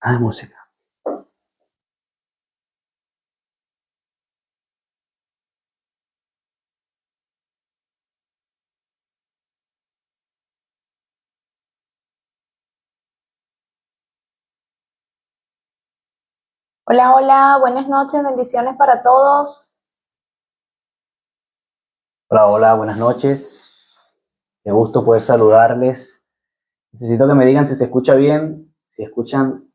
Ah, música. Hola, hola, buenas noches, bendiciones para todos. Hola, hola, buenas noches. Qué gusto poder saludarles. Necesito que me digan si se escucha bien, si escuchan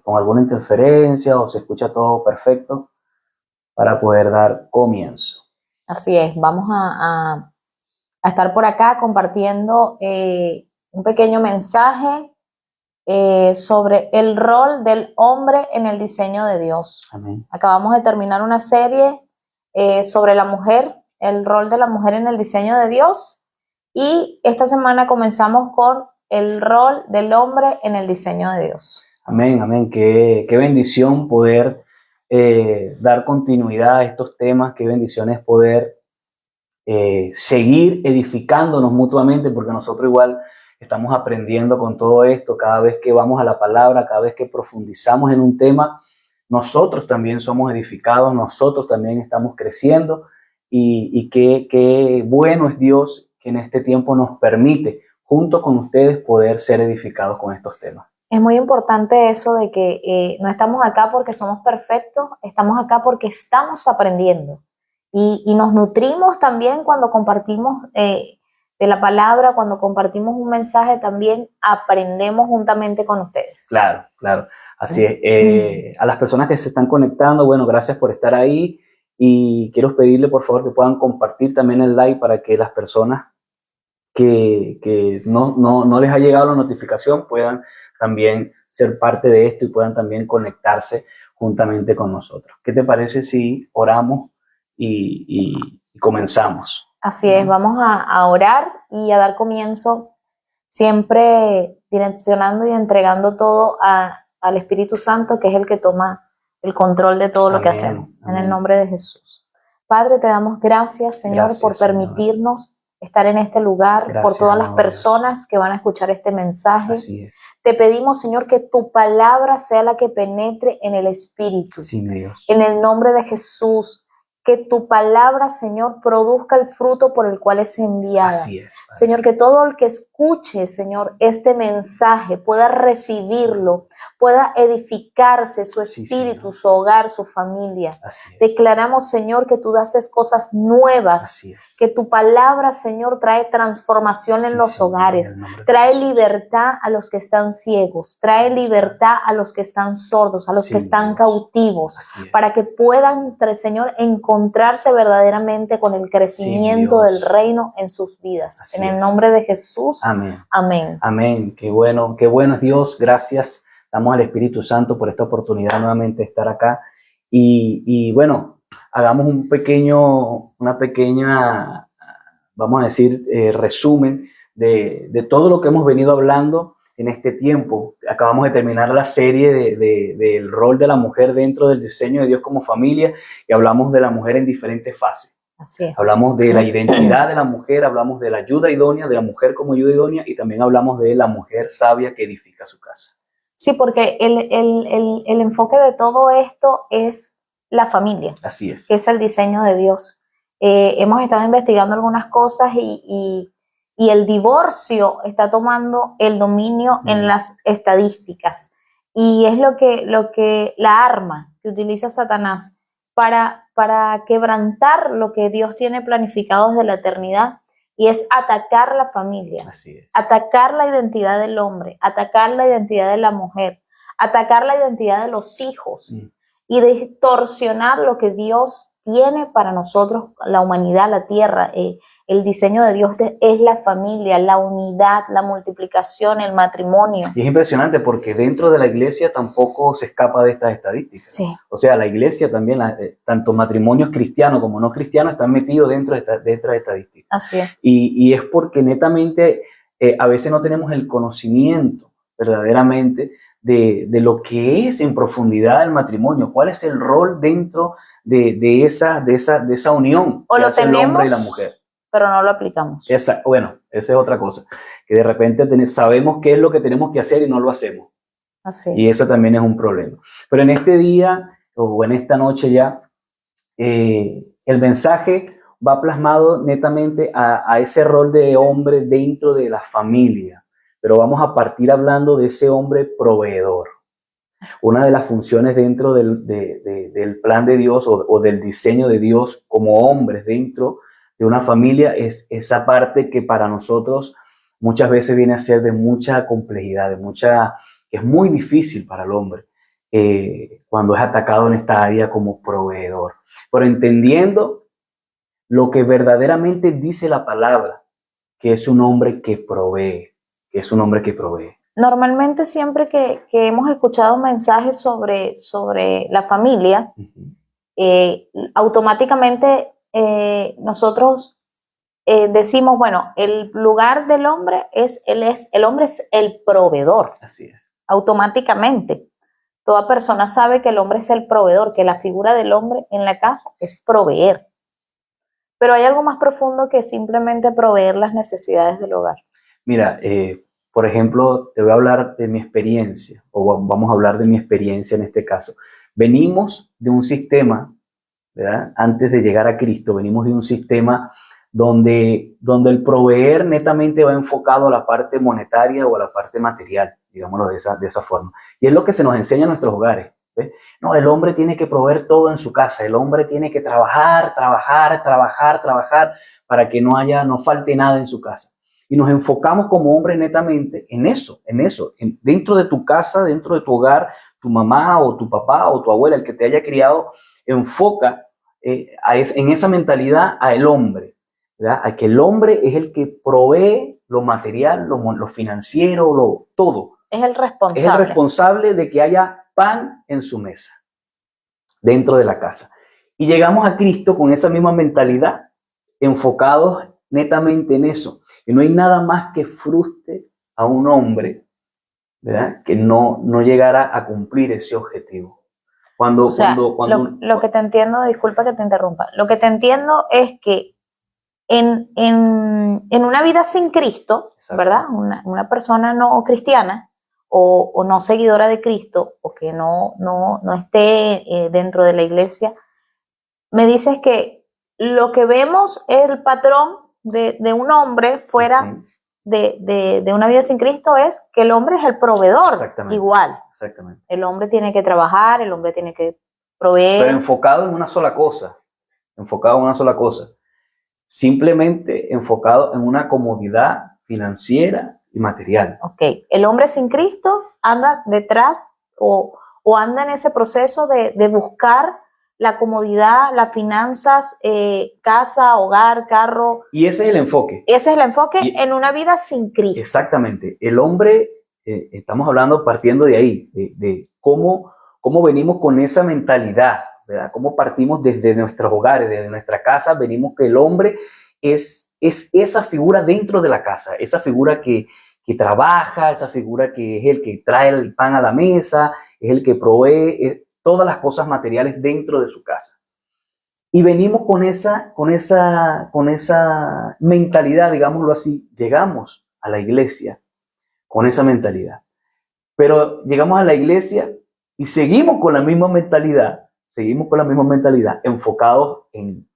con alguna interferencia o se escucha todo perfecto para poder dar comienzo. Así es, vamos a estar por acá compartiendo un pequeño mensaje sobre el rol del hombre en el diseño de Dios. Amén. Acabamos de terminar una serie sobre la mujer, el rol de la mujer en el diseño de Dios, y esta semana comenzamos con el rol del hombre en el diseño de Dios. Amén, amén. Qué bendición poder dar continuidad a estos temas, qué bendición es poder seguir edificándonos mutuamente, porque nosotros igual estamos aprendiendo con todo esto. Cada vez que vamos a la palabra, cada vez que profundizamos en un tema, nosotros también somos edificados, nosotros también estamos creciendo, y qué bueno es Dios que en este tiempo nos permite, junto con ustedes, poder ser edificados con estos temas. Es muy importante eso de que no estamos acá porque somos perfectos, estamos acá porque estamos aprendiendo y nos nutrimos también cuando compartimos de la palabra, cuando compartimos un mensaje, también aprendemos juntamente con ustedes. Claro, claro, así es. A las personas que se están conectando, bueno, gracias por estar ahí, y quiero pedirle por favor que puedan compartir también el like para que las personas que no les ha llegado la notificación puedan también ser parte de esto y puedan también conectarse juntamente con nosotros. ¿Qué te parece si oramos y comenzamos? Así es, vamos a orar y a dar comienzo, siempre direccionando y entregando todo al Espíritu Santo, que es el que toma el control de todo lo que hacemos. En el nombre de Jesús. Padre, te damos gracias, Señor, Gracias, por permitirnos Señor, estar en este lugar, gracias, por todas las amor, personas que van a escuchar este mensaje. Así es. Te pedimos, Señor, que tu palabra sea la que penetre en el espíritu. Sí, mi Dios. En el nombre de Jesús, que tu palabra, Señor, produzca el fruto por el cual es enviada. Así es, Padre. Señor, que todo el que escuche, Señor, este mensaje pueda recibirlo, pueda edificarse su espíritu, Sí, su hogar, su familia. Así es. Declaramos, Señor, que tú haces cosas nuevas, Así es. que tu palabra, Señor, trae transformación en los hogares, trae libertad a los que están ciegos, trae libertad a los que están sordos, a los que están cautivos, para que puedan, Señor, encontrarse verdaderamente con el crecimiento del reino en sus vidas. En el nombre de Jesús. Amén. Amén. Amén. Qué bueno es Dios. Gracias. Damos al Espíritu Santo por esta oportunidad nuevamente de estar acá. Y bueno, hagamos una pequeña, vamos a decir, resumen de todo lo que hemos venido hablando en este tiempo. Acabamos de terminar la serie del rol de la mujer dentro del diseño de Dios como familia, y hablamos de la mujer en diferentes fases. Así es. Hablamos de la identidad de la mujer, hablamos de la ayuda idónea, de la mujer como ayuda idónea, y también hablamos de la mujer sabia que edifica su casa. Sí, porque el enfoque de todo esto es la familia. Así es. Que es el diseño de Dios. Hemos estado investigando algunas cosas y el divorcio está tomando el dominio en las estadísticas. Y es lo que la arma que utiliza Satanás para quebrantar lo que Dios tiene planificado desde la eternidad, y es atacar la familia, Así es. atacar la identidad del hombre, atacar la identidad de la mujer, atacar la identidad de los hijos y distorsionar lo que Dios tiene para nosotros, la humanidad, la tierra. El diseño de Dios es la familia, la unidad, la multiplicación, el matrimonio. Y es impresionante porque dentro de la iglesia tampoco se escapa de estas estadísticas. Sí. O sea, la iglesia también, tanto matrimonios cristianos como no cristianos, están metidos dentro de estas estadísticas. Así es. Y es porque netamente a veces no tenemos el conocimiento verdaderamente de lo que es en profundidad el matrimonio, cuál es el rol dentro de esa unión o que lo hace tenemos, el hombre y la mujer. Pero no lo aplicamos. Bueno, esa es otra cosa, que de repente sabemos qué es lo que tenemos que hacer y no lo hacemos. Así. Y eso también es un problema. Pero en este día o en esta noche ya, el mensaje va plasmado netamente a ese rol de hombre dentro de la familia. Pero vamos a partir hablando de ese hombre proveedor. Una de las funciones dentro del plan de Dios o del diseño de Dios como hombres dentro de una familia es esa parte que para nosotros muchas veces viene a ser de mucha complejidad, que es muy difícil para el hombre cuando es atacado en esta área como proveedor. Pero entendiendo lo que verdaderamente dice la palabra, que es un hombre que provee, que es un hombre que provee. Normalmente siempre que hemos escuchado mensajes sobre la familia, automáticamente nosotros decimos, bueno, el lugar del hombre el hombre es el proveedor. Así es. Automáticamente. Toda persona sabe que el hombre es el proveedor, que la figura del hombre en la casa es proveer. Pero hay algo más profundo que simplemente proveer las necesidades del hogar. Mira, por ejemplo, te voy a hablar de mi experiencia, o vamos a hablar de mi experiencia en este caso. Venimos de un sistema, ¿verdad? Antes de llegar a Cristo, venimos de un sistema donde el proveer netamente va enfocado a la parte monetaria o a la parte material, digámoslo de esa forma. Y es lo que se nos enseña en nuestros hogares. ¿Ves? No, el hombre tiene que proveer todo en su casa, el hombre tiene que trabajar para que no falte nada en su casa. Y nos enfocamos como hombres netamente en eso, dentro de tu casa, dentro de tu hogar, tu mamá o tu papá o tu abuela, el que te haya criado, enfoca en esa mentalidad al hombre, ¿verdad? A que el hombre es el que provee lo material, lo financiero, todo. Es el responsable. Es el responsable de que haya pan en su mesa, dentro de la casa. Y llegamos a Cristo con esa misma mentalidad, enfocados netamente en eso. Y no hay nada más que frustre a un hombre, ¿verdad? Que no llegara a cumplir ese objetivo. Lo que te entiendo, disculpa que te interrumpa, lo que te entiendo es que en una vida sin Cristo, exacto, ¿verdad? Una persona no cristiana o no seguidora de Cristo o que no esté dentro de la iglesia, me dices que lo que vemos es el patrón de un hombre fuera de una vida sin Cristo es que el hombre es el proveedor. Exactamente. Igual. Exactamente. El hombre tiene que trabajar, el hombre tiene que proveer. Pero enfocado en una sola cosa. Simplemente enfocado en una comodidad financiera y material. Ok. El hombre sin Cristo anda detrás o anda en ese proceso de buscar la comodidad, las finanzas, casa, hogar, carro. Y ese es el enfoque. Ese es el enfoque en una vida sin Cristo. Exactamente. El hombre, estamos hablando partiendo de ahí, de cómo venimos con esa mentalidad, ¿verdad? Cómo partimos desde nuestros hogares, desde nuestra casa, venimos que el hombre es esa figura dentro de la casa, esa figura que trabaja, esa figura que es el que trae el pan a la mesa, es el que provee todas las cosas materiales dentro de su casa. Y venimos con esa mentalidad, digámoslo así, llegamos a la iglesia con esa mentalidad. Pero llegamos a la iglesia y seguimos con la misma mentalidad, enfocados en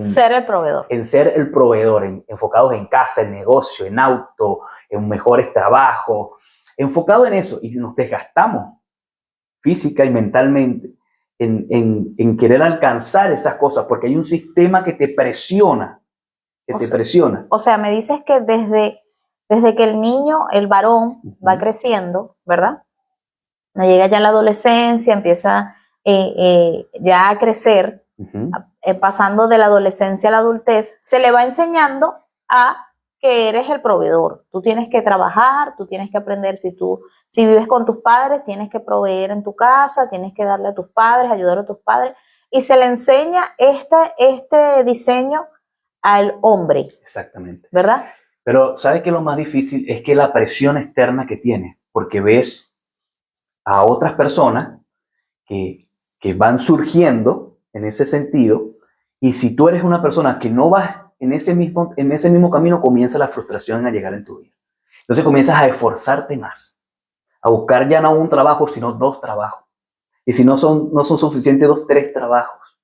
ser el proveedor. En ser el proveedor, enfocados en casa, en negocio, en auto, en mejores trabajos, enfocados en eso. Y nos desgastamos física y mentalmente en querer alcanzar esas cosas, porque hay un sistema que te presiona, O sea, me dices que desde que el niño, el varón, va creciendo, ¿verdad? No llega ya a la adolescencia, empieza ya a crecer, pasando de la adolescencia a la adultez, se le va enseñando a que eres el proveedor. Tú tienes que trabajar, tú tienes que aprender, si vives con tus padres, tienes que proveer en tu casa, tienes que darle a tus padres, ayudar a tus padres, y se le enseña este diseño al hombre. Exactamente. ¿Verdad? Pero ¿sabes qué? Lo más difícil es que la presión externa que tienes, porque ves a otras personas que van surgiendo en ese sentido, y si tú eres una persona que no vas en ese mismo camino, comienza la frustración a llegar en tu vida. Entonces comienzas a esforzarte más, a buscar ya no un trabajo, sino 2 trabajos. Y si no son suficientes 2, 3 trabajos.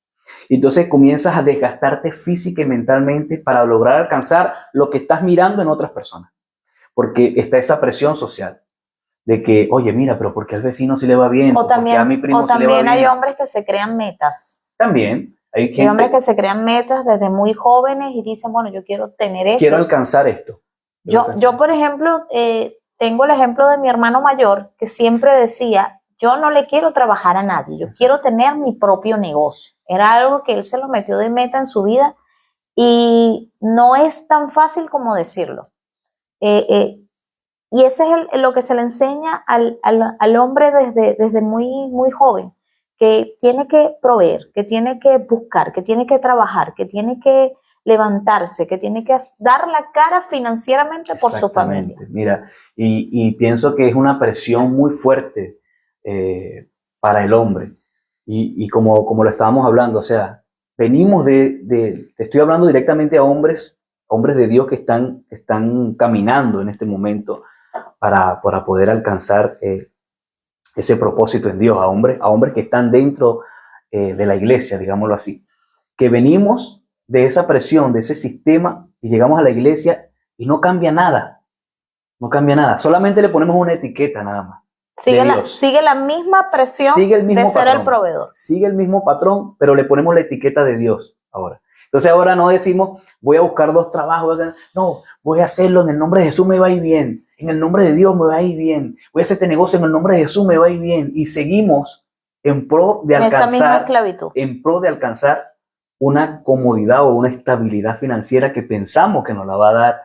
Entonces comienzas a desgastarte física y mentalmente para lograr alcanzar lo que estás mirando en otras personas. Porque está esa presión social de que, oye, mira, pero porque al vecino sí le va bien, O también, a mi primo o sí le va también hay bien. hombres que se crean metas. También hay Hay gente, hombres que se crean metas desde muy jóvenes y dicen, bueno, yo quiero tener esto. quiero alcanzar esto. Yo, por ejemplo, tengo el ejemplo de mi hermano mayor que siempre decía, yo no le quiero trabajar a nadie, yo quiero tener mi propio negocio. Era algo que él se lo metió de meta en su vida y no es tan fácil como decirlo. Y ese es lo que se le enseña al hombre desde muy joven, que tiene que proveer, que tiene que buscar, que tiene que trabajar, que tiene que levantarse, que tiene que dar la cara financieramente por su familia. Mira, y pienso que es una presión muy fuerte para el hombre. Y como lo estábamos hablando, o sea, venimos te estoy hablando directamente a hombres de Dios que están caminando en este momento para poder alcanzar ese propósito en Dios, a hombres que están dentro de la iglesia, digámoslo así, que venimos de esa presión, de ese sistema, y llegamos a la iglesia y no cambia nada, solamente le ponemos una etiqueta nada más. Sigue la misma presión de ser el proveedor. Sigue el mismo patrón, pero le ponemos la etiqueta de Dios ahora. Entonces ahora no decimos, voy a buscar 2 trabajos, no, voy a hacerlo en el nombre de Jesús, me va a ir bien, en el nombre de Dios me va a ir bien, voy a hacer este negocio en el nombre de Jesús, me va a ir bien, y seguimos en pro de alcanzar, esa misma esclavitud. En pro de alcanzar una comodidad o una estabilidad financiera que pensamos que nos la va a dar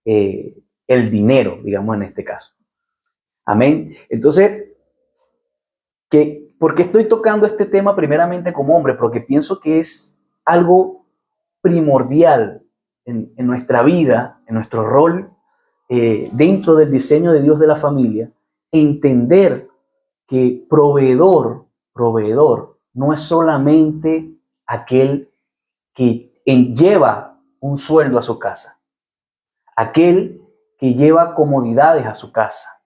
el dinero, digamos en este caso. Amén. Entonces, ¿por qué estoy tocando este tema primeramente como hombre? Porque pienso que es algo primordial en nuestra vida, en nuestro rol dentro del diseño de Dios de la familia, entender que proveedor no es solamente aquel que lleva un sueldo a su casa, aquel que lleva comodidades a su casa,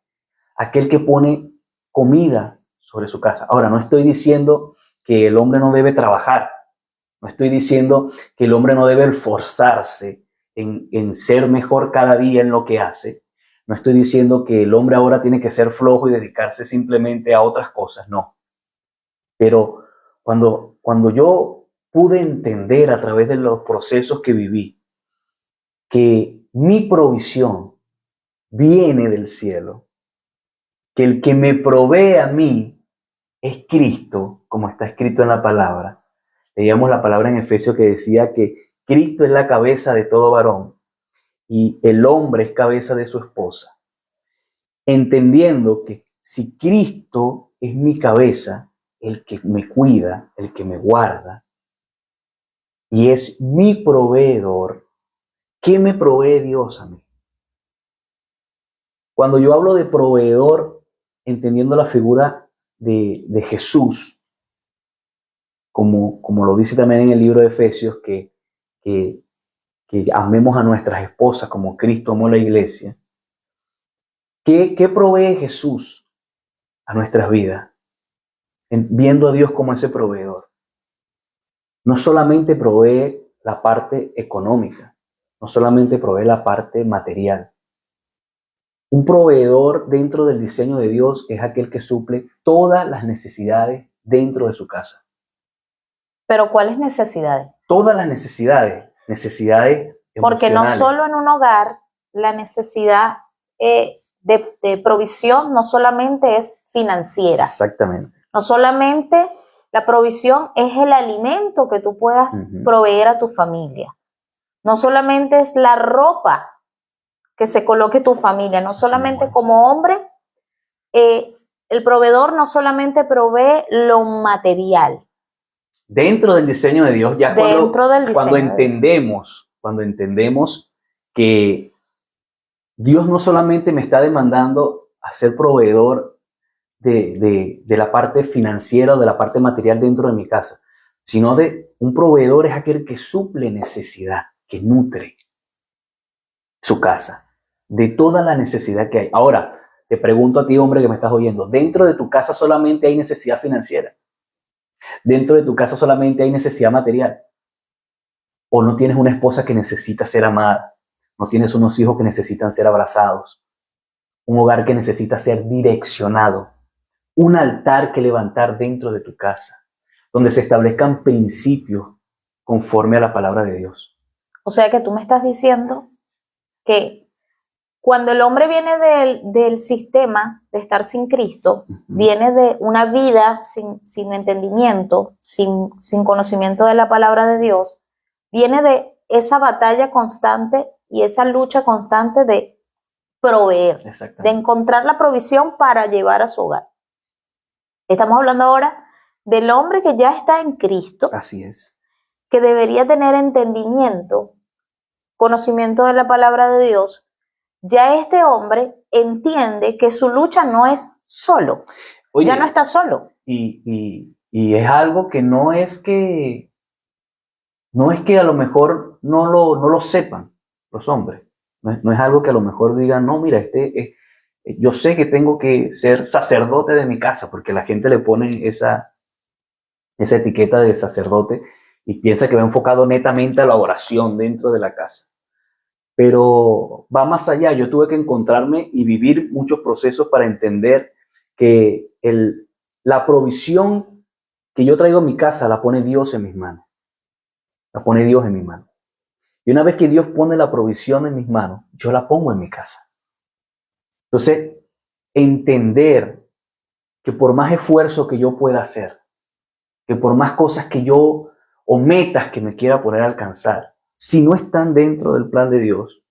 aquel que pone comida sobre su casa. Ahora, no estoy diciendo que el hombre no debe trabajar, no estoy diciendo que el hombre no debe esforzarse en ser mejor cada día en lo que hace. No estoy diciendo que el hombre ahora tiene que ser flojo y dedicarse simplemente a otras cosas, no. Pero cuando yo pude entender a través de los procesos que viví que mi provisión viene del cielo, que el que me provee a mí es Cristo, como está escrito en la palabra. Leíamos la palabra en Efesios que decía que Cristo es la cabeza de todo varón y el hombre es cabeza de su esposa. Entendiendo que si Cristo es mi cabeza, el que me cuida, el que me guarda, y es mi proveedor, ¿qué me provee Dios a mí? Cuando yo hablo de proveedor, entendiendo la figura de Jesús, como lo dice también en el libro de Efesios, que amemos a nuestras esposas como Cristo amó a la iglesia. ¿Qué provee Jesús a nuestras vidas? Viendo a Dios como ese proveedor. No solamente provee la parte económica, no solamente provee la parte material. Un proveedor dentro del diseño de Dios es aquel que suple todas las necesidades dentro de su casa. ¿Pero cuáles necesidades? Todas las necesidades emocionales. Porque no solo en un hogar la necesidad de provisión no solamente es financiera. Exactamente. No solamente la provisión es el alimento que tú puedas proveer a tu familia. No solamente es la ropa que se coloque tu familia. No solamente como hombre, el proveedor no solamente provee lo material. Dentro del diseño de Dios, ya cuando entendemos que Dios no solamente me está demandando a ser proveedor de la parte financiera o de la parte material dentro de mi casa, sino de un proveedor es aquel que suple necesidad, que nutre su casa, de toda la necesidad que hay. Ahora, Te pregunto a ti, hombre, que me estás oyendo, ¿dentro de tu casa solamente hay necesidad financiera? ¿Dentro de tu casa solamente hay necesidad material? ¿O no tienes una esposa que necesita ser amada? ¿No tienes unos hijos que necesitan ser abrazados? ¿Un hogar que necesita ser direccionado? ¿Un altar que levantar dentro de tu casa, donde se establezcan principios conforme a la palabra de Dios? O sea que tú me estás diciendo que cuando el hombre viene del sistema de estar sin Cristo, viene de una vida sin entendimiento, sin conocimiento de la palabra de Dios, viene de esa batalla constante y esa lucha constante de proveer, de encontrar la provisión para llevar a su hogar. Estamos hablando ahora del hombre que ya está en Cristo. Así es. Que debería tener entendimiento, conocimiento de la palabra de Dios. Ya este hombre entiende que su lucha no es solo. Oye, ya no está solo. Y es algo que no es que a lo mejor no lo sepan los hombres. No es algo que a lo mejor digan, no, mira, yo sé que tengo que ser sacerdote de mi casa, porque la gente le pone esa etiqueta de sacerdote y piensa que va enfocado netamente a la oración dentro de la casa. Pero va más allá. Yo tuve que encontrarme y vivir muchos procesos para entender que la provisión que yo traigo a mi casa la pone Dios en mis manos. La pone Dios en mis manos. Y una vez que Dios pone la provisión en mis manos, yo la pongo en mi casa. Entonces, entender que por más esfuerzo que yo pueda hacer, que por más cosas que yo, o metas que me quiera poner a alcanzar, si no están dentro del plan de Dios,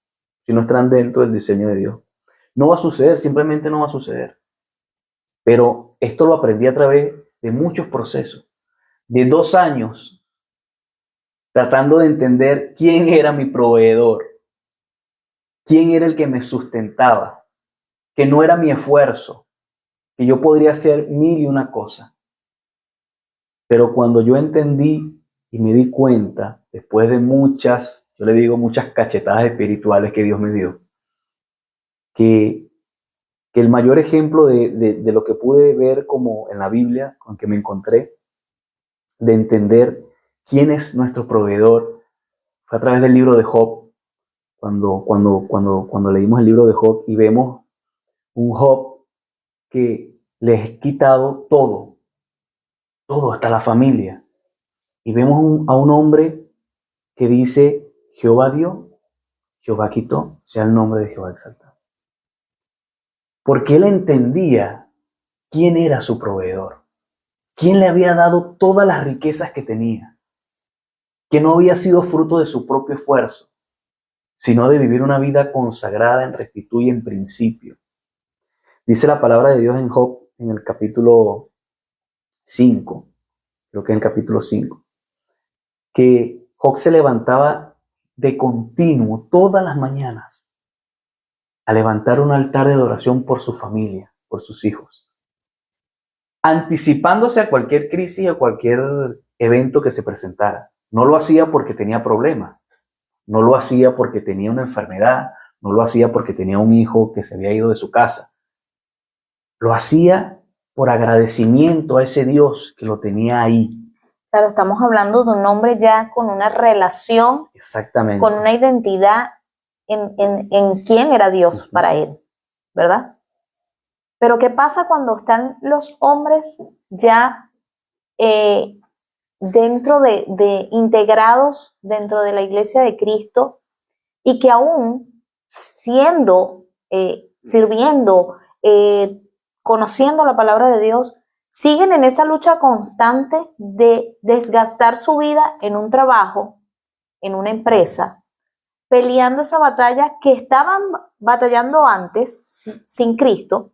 si no están dentro del diseño de Dios, no va a suceder, simplemente no va a suceder. Pero esto lo aprendí a través de muchos procesos, de 2 años, tratando de entender quién era mi proveedor, quién era el que me sustentaba, que no era mi esfuerzo, que yo podría hacer 1000 y una cosas. Pero cuando yo entendí y me di cuenta, después de muchas, yo le digo muchas cachetadas espirituales que Dios me dio, que el mayor ejemplo de lo que pude ver como en la Biblia, con que me encontré, de entender quién es nuestro proveedor, fue a través del libro de Job. Cuando leímos el libro de Job y vemos un Job que les ha quitado todo hasta la familia. Y vemos a un hombre que dice, Jehová dio, Jehová quitó, sea el nombre de Jehová exaltado. Porque él entendía quién era su proveedor, quién le había dado todas las riquezas que tenía, que no había sido fruto de su propio esfuerzo, sino de vivir una vida consagrada en rectitud y en principio. Dice la palabra de Dios en Job, en el capítulo 5, creo que en el capítulo 5, que Job se levantaba de continuo todas las mañanas a levantar un altar de adoración por su familia, por sus hijos, anticipándose a cualquier crisis, a cualquier evento que se presentara. No lo hacía porque tenía problemas, no lo hacía porque tenía una enfermedad, no lo hacía porque tenía un hijo que se había ido de su casa. Lo hacía por agradecimiento a ese Dios que lo tenía ahí. Claro, estamos hablando de un hombre ya con una relación, exactamente, con una identidad en quién era Dios para él, ¿verdad? Pero ¿qué pasa cuando están los hombres ya integrados dentro de la iglesia de Cristo y que aún siendo, sirviendo, conociendo la palabra de Dios, siguen en esa lucha constante de desgastar su vida en un trabajo, en una empresa, peleando esa batalla que estaban batallando antes sin Cristo,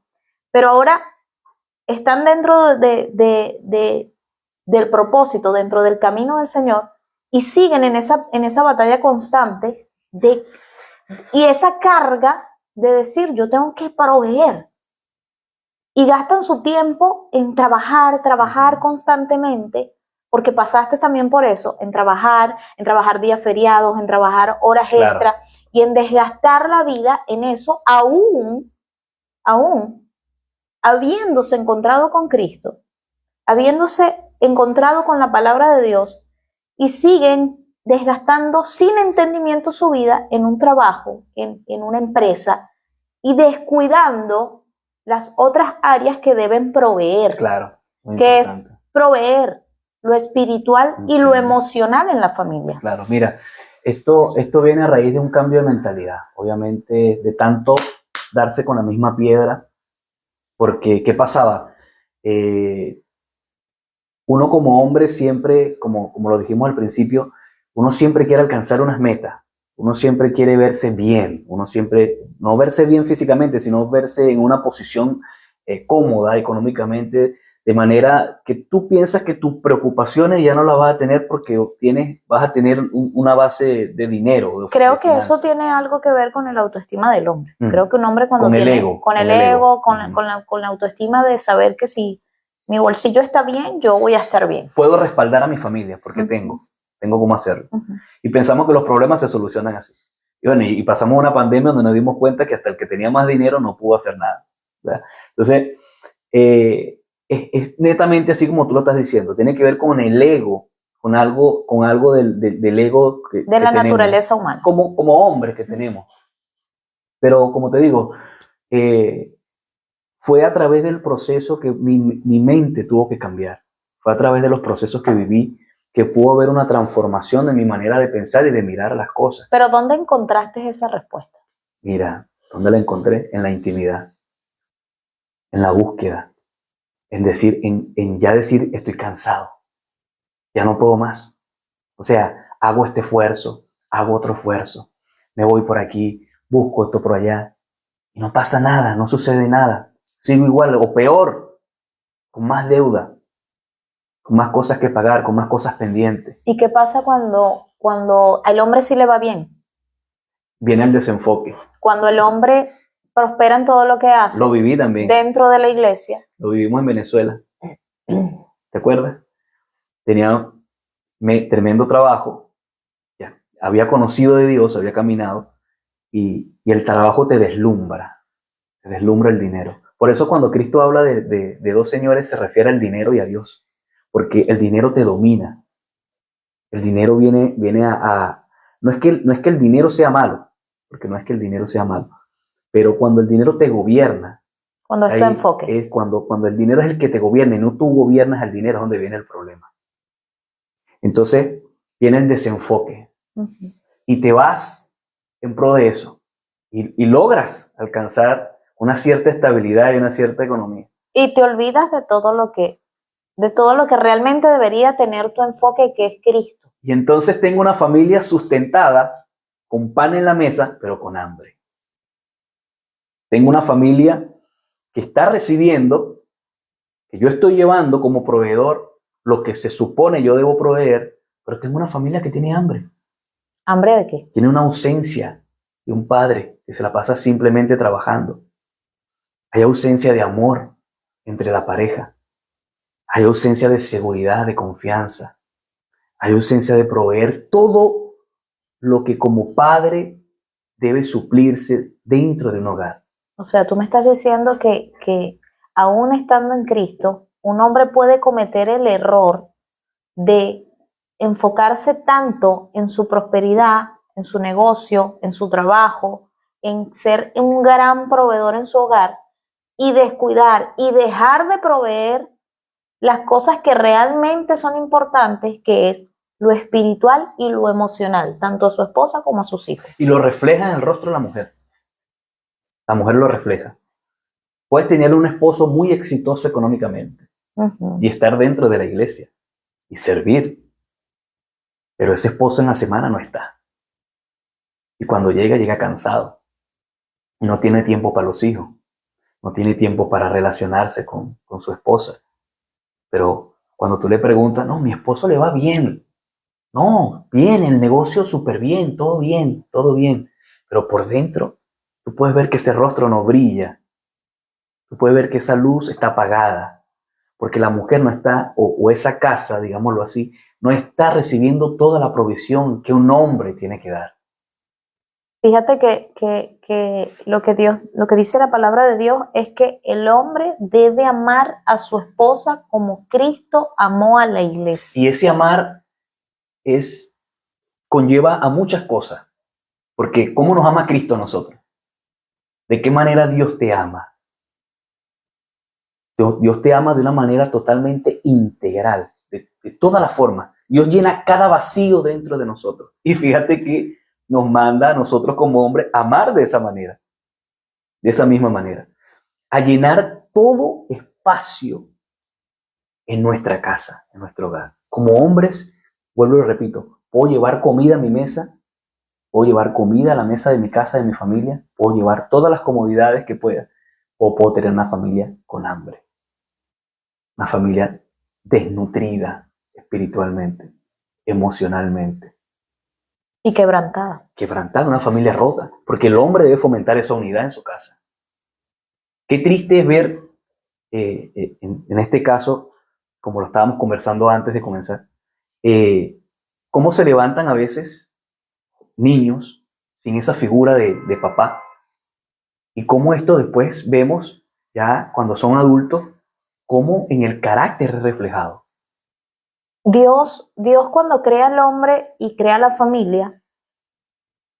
pero ahora están dentro del propósito, dentro del camino del Señor y siguen en esa batalla constante y esa carga de decir yo tengo que proveer. Y gastan su tiempo en trabajar constantemente, porque pasaste también por eso, en trabajar días feriados, en trabajar horas extra y en desgastar la vida en eso, aún aún habiéndose encontrado con Cristo, habiéndose encontrado con la palabra de Dios, y siguen desgastando sin entendimiento su vida en un trabajo, en una empresa, y descuidando las otras áreas que deben proveer. Claro, muy que importante. es proveer lo espiritual y lo emocional en la familia. Claro, mira, esto viene a raíz de un cambio de mentalidad, obviamente, de tanto darse con la misma piedra, porque ¿qué pasaba? Uno como hombre siempre, como lo dijimos al principio, uno siempre quiere alcanzar unas metas, uno siempre quiere verse bien, uno siempre, no verse bien físicamente, sino verse en una posición cómoda económicamente, de manera que tú piensas que tus preocupaciones ya no las vas a tener porque vas a tener una base de dinero. Creo que eso tiene algo que ver con el autoestima del hombre. Creo que un hombre cuando con tiene el ego, con la autoestima de saber que si mi bolsillo está bien, yo voy a estar bien. Puedo respaldar a mi familia porque tengo cómo hacerlo. Y pensamos que los problemas se solucionan así. Y bueno, y pasamos una pandemia donde nos dimos cuenta que hasta el que tenía más dinero no pudo hacer nada, ¿verdad? Entonces, es netamente así como tú lo estás diciendo. Tiene que ver con el ego, con algo del ego de la naturaleza humana. Como hombres que tenemos. Pero como te digo, fue a través del proceso que mi mente tuvo que cambiar. Fue a través de los procesos que viví que pudo haber una transformación de mi manera de pensar y de mirar las cosas. Pero ¿dónde encontraste esa respuesta? Mira, ¿dónde la encontré? En la intimidad, en la búsqueda, en ya decir, estoy cansado, ya no puedo más. O sea, hago este esfuerzo, hago otro esfuerzo, me voy por aquí, busco esto por allá, y no pasa nada, no sucede nada. Sigo igual o peor, con más deuda, con más cosas que pagar, con más cosas pendientes. ¿Y qué pasa cuando al hombre sí le va bien? Viene el desenfoque. Cuando el hombre prospera en todo lo que hace. Lo viví también. Dentro de la iglesia. Lo vivimos en Venezuela. ¿Te acuerdas? Tenía tremendo trabajo. Ya, había conocido de Dios, había caminado. Y el trabajo te deslumbra el dinero. Por eso cuando Cristo habla de dos señores se refiere al dinero y a Dios, porque el dinero te domina. El dinero viene no es que el dinero sea malo, porque no es que el dinero sea malo, pero cuando el dinero te gobierna, cuando es tu enfoque, es cuando el dinero es el que te gobierna y no tú gobiernas al dinero, es donde viene el problema. Entonces viene el desenfoque y te vas en pro de eso y logras alcanzar una cierta estabilidad y una cierta economía. Y te olvidas de todo lo que realmente debería tener tu enfoque, que es Cristo. Y entonces tengo una familia sustentada con pan en la mesa, pero con hambre. Tengo una familia que está recibiendo, que yo estoy llevando como proveedor lo que se supone yo debo proveer, pero tengo una familia que tiene hambre. ¿Hambre de qué? Tiene una ausencia de un padre que se la pasa simplemente trabajando. Hay ausencia de amor entre la pareja. Hay ausencia de seguridad, de confianza. Hay ausencia de proveer todo lo que como padre debe suplirse dentro de un hogar. O sea, tú me estás diciendo que aún estando en Cristo, un hombre puede cometer el error de enfocarse tanto en su prosperidad, en su negocio, en su trabajo, en ser un gran proveedor en su hogar, y descuidar y dejar de proveer las cosas que realmente son importantes, que es lo espiritual y lo emocional, tanto a su esposa como a sus hijos. Y lo refleja en el rostro de la mujer. La mujer lo refleja. Puedes tener un esposo muy exitoso económicamente y estar dentro de la iglesia y servir, pero ese esposo en la semana no está. Y cuando llega cansado y no tiene tiempo para los hijos, no tiene tiempo para relacionarse con su esposa. Pero cuando tú le preguntas, no, mi esposo le va bien. No, bien, el negocio súper bien, todo bien, todo bien. Pero por dentro, tú puedes ver que ese rostro no brilla. Tú puedes ver que esa luz está apagada. Porque la mujer no está, o esa casa, digámoslo así, no está recibiendo toda la provisión que un hombre tiene que dar. Fíjate que lo que dice la palabra de Dios es que el hombre debe amar a su esposa como Cristo amó a la iglesia. Y ese amar conlleva a muchas cosas. Porque ¿cómo nos ama Cristo a nosotros? ¿De qué manera Dios te ama? Dios te ama de una manera totalmente integral, de todas las formas. Dios llena cada vacío dentro de nosotros. Y fíjate que nos manda a nosotros como hombres amar de esa manera, de esa misma manera, a llenar todo espacio en nuestra casa, en nuestro hogar. Como hombres, vuelvo y repito, puedo llevar comida a mi mesa, puedo llevar comida a la mesa de mi casa, de mi familia, puedo llevar todas las comodidades que pueda, o puedo tener una familia con hambre, una familia desnutrida espiritualmente, emocionalmente. Y quebrantada. Quebrantada, una familia rota, porque el hombre debe fomentar esa unidad en su casa. Qué triste es ver, en este caso, como lo estábamos conversando antes de comenzar, cómo se levantan a veces niños sin esa figura de papá, y cómo esto después vemos, ya cuando son adultos, cómo en el carácter es reflejado. Dios cuando crea al hombre y crea la familia,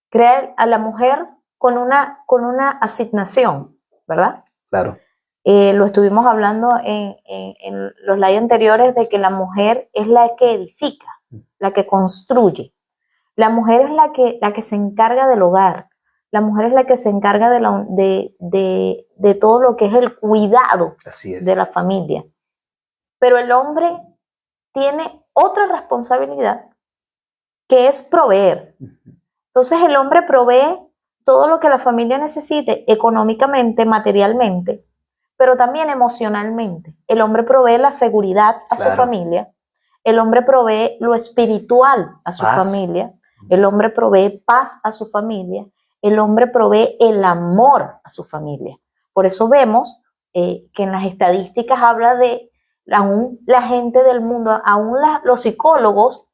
crea a la mujer con una asignación, ¿verdad? Claro. Lo estuvimos hablando en los live anteriores de que la mujer es la que edifica, la que construye. La mujer es la que se encarga del hogar. La mujer es la que se encarga de todo lo que es el cuidado de la familia. Pero el hombre tiene otra responsabilidad, que es proveer. Entonces el hombre provee todo lo que la familia necesite económicamente, materialmente, pero también emocionalmente. El hombre provee la seguridad a su familia, el hombre provee lo espiritual a su familia, el hombre provee paz a su familia, el hombre provee el amor a su familia. Por eso vemos que en las estadísticas habla de aún la gente del mundo, aún los psicólogos,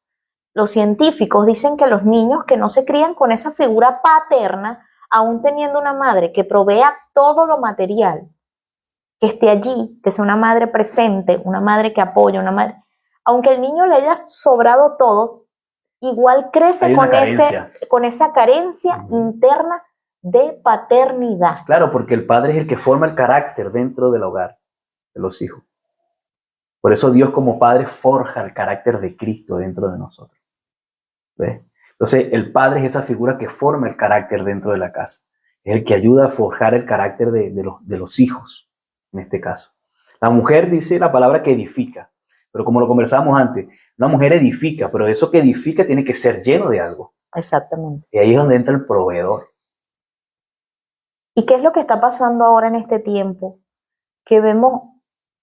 los científicos dicen que los niños que no se crían con esa figura paterna, aún teniendo una madre que provea todo lo material, que esté allí, que sea una madre presente, una madre que apoya, una madre, aunque el niño le haya sobrado todo, igual crece con esa carencia interna de paternidad. Claro, porque el padre es el que forma el carácter dentro del hogar de los hijos. Por eso Dios como Padre forja el carácter de Cristo dentro de nosotros. ¿Ves? Entonces el padre es esa figura que forma el carácter dentro de la casa. Es el que ayuda a forjar el carácter de los hijos, en este caso. La mujer dice la palabra que edifica, pero como lo conversábamos antes, una mujer edifica, pero eso que edifica tiene que ser lleno de algo. Exactamente. Y ahí es donde entra el proveedor. ¿Y qué es lo que está pasando ahora en este tiempo? Que vemos,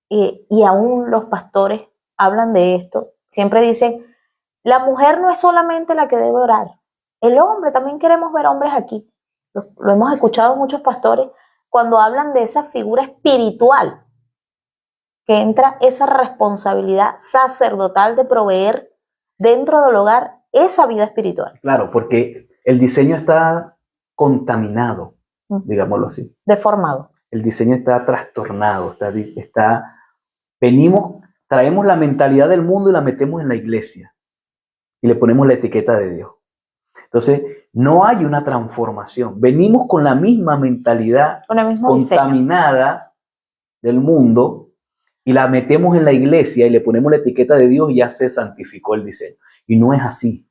y aún los pastores hablan de esto, siempre dicen, la mujer no es solamente la que debe orar, el hombre, también queremos ver hombres aquí. Lo hemos escuchado muchos pastores cuando hablan de esa figura espiritual, que entra esa responsabilidad sacerdotal de proveer dentro del hogar esa vida espiritual. Claro, porque el diseño está contaminado, digámoslo así. Deformado. El diseño está trastornado, traemos la mentalidad del mundo y la metemos en la iglesia y le ponemos la etiqueta de Dios. Entonces, no hay una transformación. Venimos con la misma mentalidad contaminada del mundo y la metemos en la iglesia y le ponemos la etiqueta de Dios y ya se santificó el diseño. Y no es así.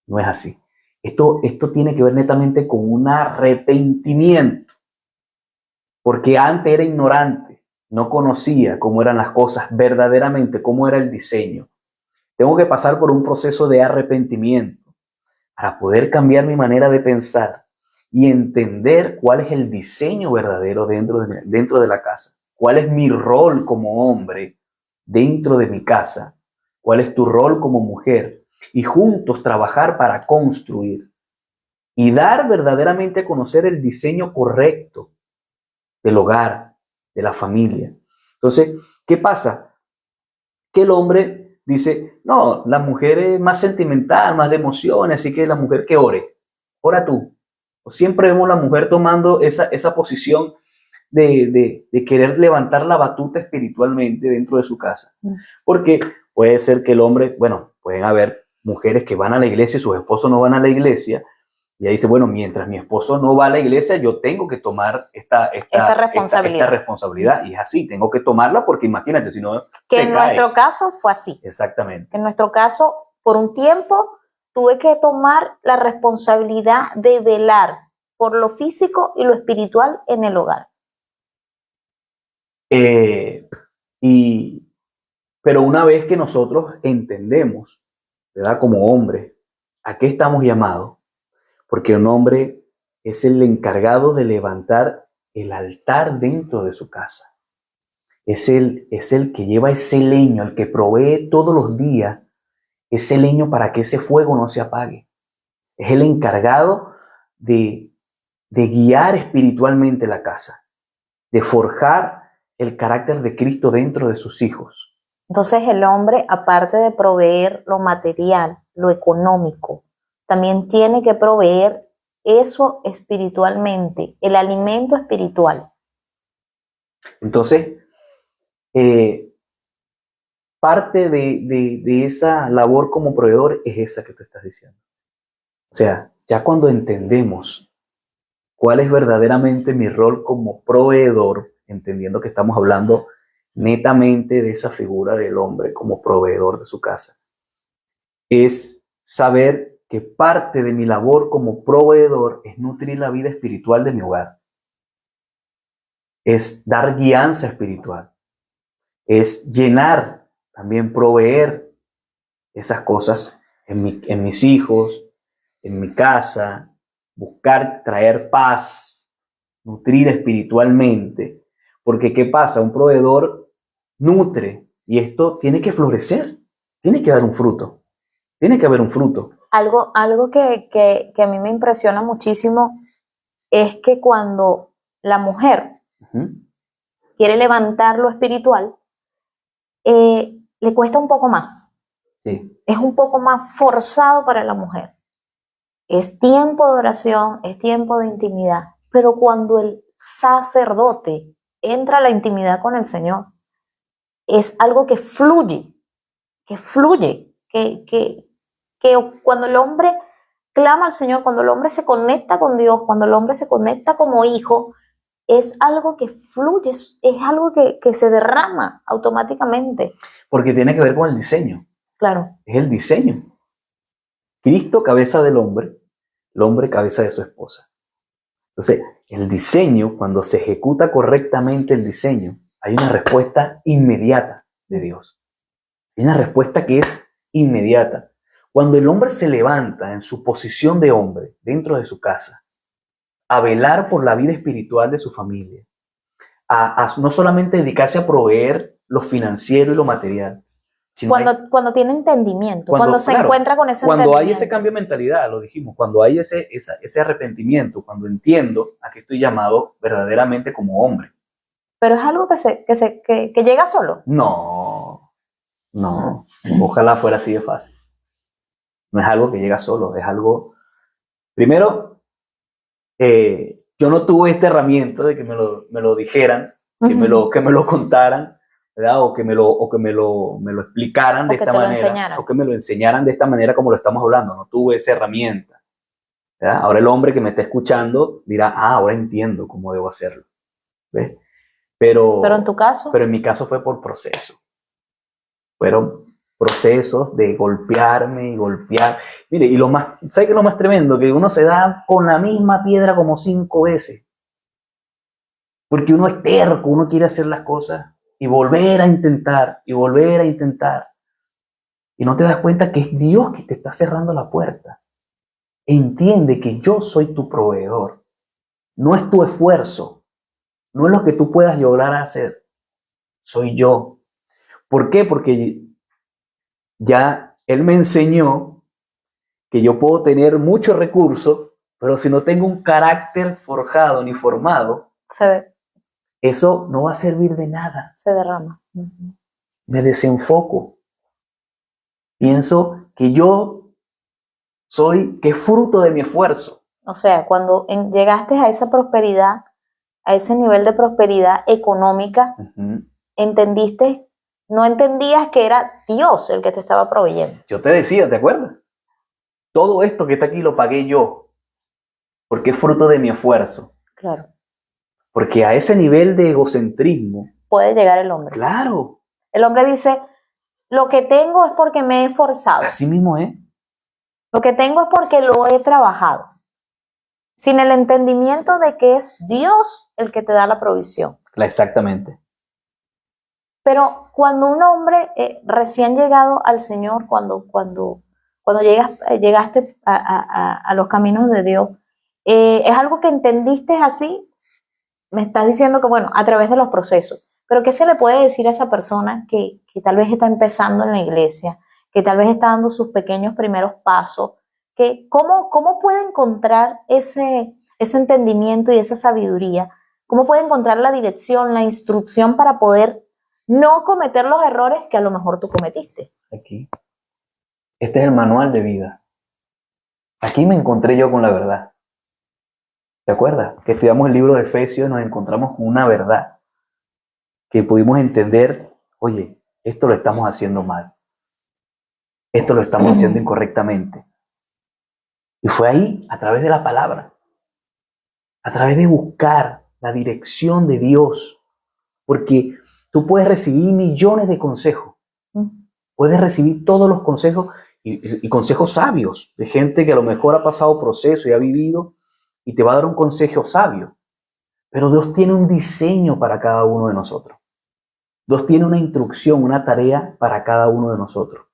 No es así. Esto tiene que ver netamente con un arrepentimiento. Porque antes era ignorante, no conocía cómo eran las cosas verdaderamente, cómo era el diseño. Tengo que pasar por un proceso de arrepentimiento para poder cambiar mi manera de pensar y entender cuál es el diseño verdadero dentro de la casa. Cuál es mi rol como hombre dentro de mi casa. Cuál es tu rol como mujer. Y juntos trabajar para construir y dar verdaderamente a conocer el diseño correcto del hogar, de la familia. Entonces, ¿qué pasa? Que el hombre dice, no, la mujer es más sentimental, más de emociones, así que la mujer que ore. Ora tú. Siempre vemos a la mujer tomando esa posición de querer levantar la batuta espiritualmente dentro de su casa. Porque puede ser que el hombre, bueno, pueden haber mujeres que van a la iglesia y sus esposos no van a la iglesia, y ahí dice, bueno, mientras mi esposo no va a la iglesia, yo tengo que tomar esta responsabilidad. Y es así, tengo que tomarla porque imagínate, si no que en nuestro caso fue así. Exactamente. En nuestro caso, por un tiempo, tuve que tomar la responsabilidad de velar por lo físico y lo espiritual en el hogar. Pero una vez que nosotros entendemos, ¿verdad? Como hombres, ¿a qué estamos llamados? Porque un hombre es el encargado de levantar el altar dentro de su casa. Es el que lleva ese leño, el que provee todos los días ese leño para que ese fuego no se apague. Es el encargado de guiar espiritualmente la casa, de forjar el carácter de Cristo dentro de sus hijos. Entonces el hombre, aparte de proveer lo material, lo económico, también tiene que proveer eso espiritualmente, el alimento espiritual. Entonces, parte de esa labor como proveedor es esa que tú estás diciendo. O sea, ya cuando entendemos cuál es verdaderamente mi rol como proveedor, entendiendo que estamos hablando netamente de esa figura del hombre como proveedor de su casa, es saber que parte de mi labor como proveedor es nutrir la vida espiritual de mi hogar, es dar guianza espiritual, es llenar, también proveer esas cosas en mis hijos, en mi casa, buscar traer paz, nutrir espiritualmente. Porque ¿qué pasa? Un proveedor nutre y esto tiene que florecer, tiene que dar un fruto, tiene que haber un fruto. Algo que a mí me impresiona muchísimo es que cuando la mujer quiere levantar lo espiritual, le cuesta un poco más. Sí. Es un poco más forzado para la mujer. Es tiempo de oración, es tiempo de intimidad, pero cuando el sacerdote entra a la intimidad con el Señor, es algo que fluye, que cuando el hombre clama al Señor, cuando el hombre se conecta con Dios, cuando el hombre se conecta como hijo, es algo que fluye, es algo que se derrama automáticamente. Porque tiene que ver con el diseño. Claro. Es el diseño. Cristo, cabeza del hombre, el hombre, cabeza de su esposa. Entonces, el diseño, cuando se ejecuta correctamente el diseño, hay una respuesta inmediata de Dios. Hay una respuesta que es inmediata. Cuando el hombre se levanta en su posición de hombre dentro de su casa, a velar por la vida espiritual de su familia, a no solamente dedicarse a proveer lo financiero y lo material, sino cuando tiene entendimiento, cuando se encuentra con ese entendimiento. Cuando hay ese cambio de mentalidad, lo dijimos, cuando hay ese arrepentimiento, cuando entiendo a qué estoy llamado verdaderamente como hombre. Pero es algo que llega solo. No, ojalá fuera así de fácil. No es algo que llega solo, es algo... Primero, yo no tuve esta herramienta de que me lo dijeran, que me lo contaran, ¿verdad? O que me lo explicaran de esta manera, o que me lo enseñaran de esta manera como lo estamos hablando. No tuve esa herramienta, ¿verdad? Ahora el hombre que me está escuchando dirá, ahora entiendo cómo debo hacerlo, ¿ves? Pero en tu caso. Pero en mi caso fue por proceso. Fueron procesos de golpearme y golpear. Mire, y ¿sabes qué es lo más tremendo? Que uno se da con la misma piedra como 5 veces. Porque uno es terco, uno quiere hacer las cosas y volver a intentar, y volver a intentar. Y no te das cuenta que es Dios que te está cerrando la puerta. Entiende que yo soy tu proveedor. No es tu esfuerzo. No es lo que tú puedas lograr hacer. Soy yo. ¿Por qué? Porque ya Él me enseñó que yo puedo tener muchos recursos, pero si no tengo un carácter forjado ni formado, eso no va a servir de nada. Se derrama. Me desenfoco. Pienso que yo soy, que es fruto de mi esfuerzo. O sea, cuando llegaste a esa prosperidad, a ese nivel de prosperidad económica, entendiste, no entendías que era Dios el que te estaba proveyendo. Yo te decía, ¿te acuerdas? Todo esto que está aquí lo pagué yo, porque es fruto de mi esfuerzo. Claro. Porque a ese nivel de egocentrismo puede llegar el hombre. Claro. El hombre dice, lo que tengo es porque me he esforzado. Así mismo es. Lo que tengo es porque lo he trabajado. Sin el entendimiento de que es Dios el que te da la provisión. Exactamente. Pero cuando un hombre recién llegado al Señor, cuando llegaste a los caminos de Dios, es algo que entendiste así. Me estás diciendo que, bueno, a través de los procesos. Pero ¿qué se le puede decir a esa persona que tal vez está empezando en la iglesia, que tal vez está dando sus pequeños primeros pasos? Que ¿cómo puede encontrar ese entendimiento y esa sabiduría? ¿Cómo puede encontrar la dirección, la instrucción para poder no cometer los errores que a lo mejor tú cometiste? Aquí. Este es el manual de vida. Aquí me encontré yo con la verdad. ¿Te acuerdas? Que estudiamos el libro de Efesios y nos encontramos con una verdad. Que pudimos entender, oye, esto lo estamos haciendo mal. Esto lo estamos haciendo incorrectamente. Y fue ahí, a través de la palabra. A través de buscar la dirección de Dios. Porque tú puedes recibir millones de consejos. Puedes recibir todos los consejos y consejos sabios de gente que a lo mejor ha pasado proceso y ha vivido y te va a dar un consejo sabio. Pero Dios tiene un diseño para cada uno de nosotros. Dios tiene una instrucción, una tarea para cada uno de nosotros.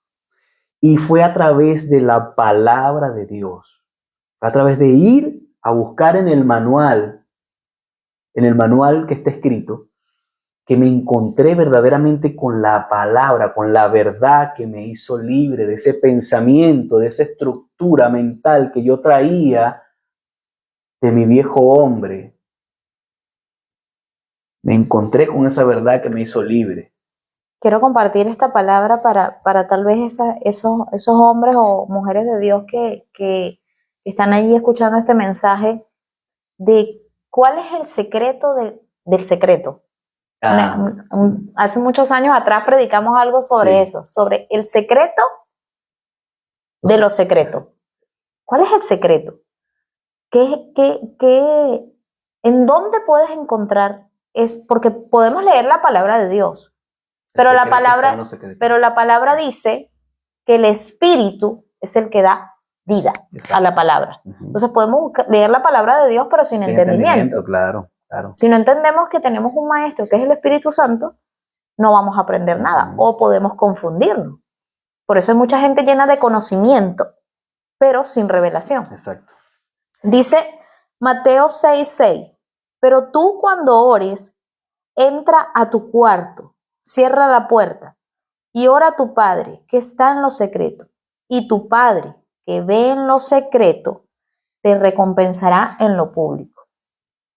Y fue a través de la palabra de Dios, a través de ir a buscar en el manual que está escrito, que me encontré verdaderamente con la palabra, con la verdad que me hizo libre de ese pensamiento, de esa estructura mental que yo traía de mi viejo hombre. Me encontré con esa verdad que me hizo libre. Quiero compartir esta palabra para tal vez esos hombres o mujeres de Dios que están allí escuchando este mensaje, de cuál es el secreto del secreto. Hace muchos años atrás predicamos algo sobre eso, sobre el secreto de los secretos. ¿Cuál es el secreto? ¿En dónde puedes encontrar? Porque podemos leer la palabra de Dios, pero la palabra dice que el Espíritu es el que da vida a la palabra. Entonces podemos leer la palabra de Dios, pero sin entendimiento. Claro. Si no entendemos que tenemos un maestro que es el Espíritu Santo, no vamos a aprender nada o podemos confundirnos. Por eso hay mucha gente llena de conocimiento, pero sin revelación. Exacto. Dice Mateo 6:6, pero tú cuando ores, entra a tu cuarto, cierra la puerta y ora a tu Padre que está en lo secreto. Y tu Padre que ve en lo secreto te recompensará en lo público.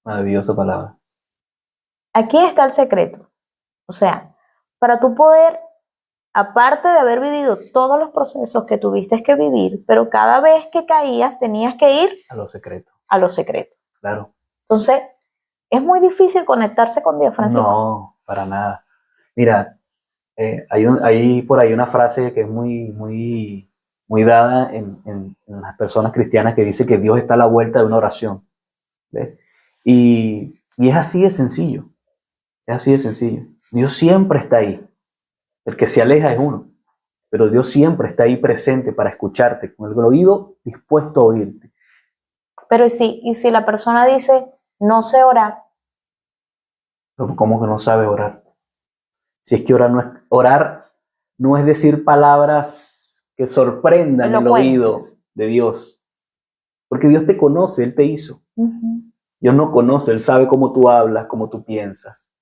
Maravillosa palabra. Aquí está el secreto. O sea, para tú poder, aparte de haber vivido todos los procesos que tuviste que vivir, pero cada vez que caías tenías que ir a lo secreto. A lo secreto. Claro. Entonces, es muy difícil conectarse con Dios, Francisco. No, para nada. Mira, hay por ahí una frase que es muy dada en las personas cristianas que dice que Dios está a la vuelta de una oración. ¿Ves? Y es así de sencillo. Es así de sencillo. Dios siempre está ahí. El que se aleja es uno. Pero Dios siempre está ahí presente para escucharte, con el oído dispuesto a oírte. Pero ¿y si la persona dice, no sé orar? ¿Cómo que no sabe orar? Si es que orar no es decir palabras que sorprendan el oído de Dios. Porque Dios te conoce, Él te hizo. Dios no conoce, Él sabe cómo tú hablas, cómo tú piensas.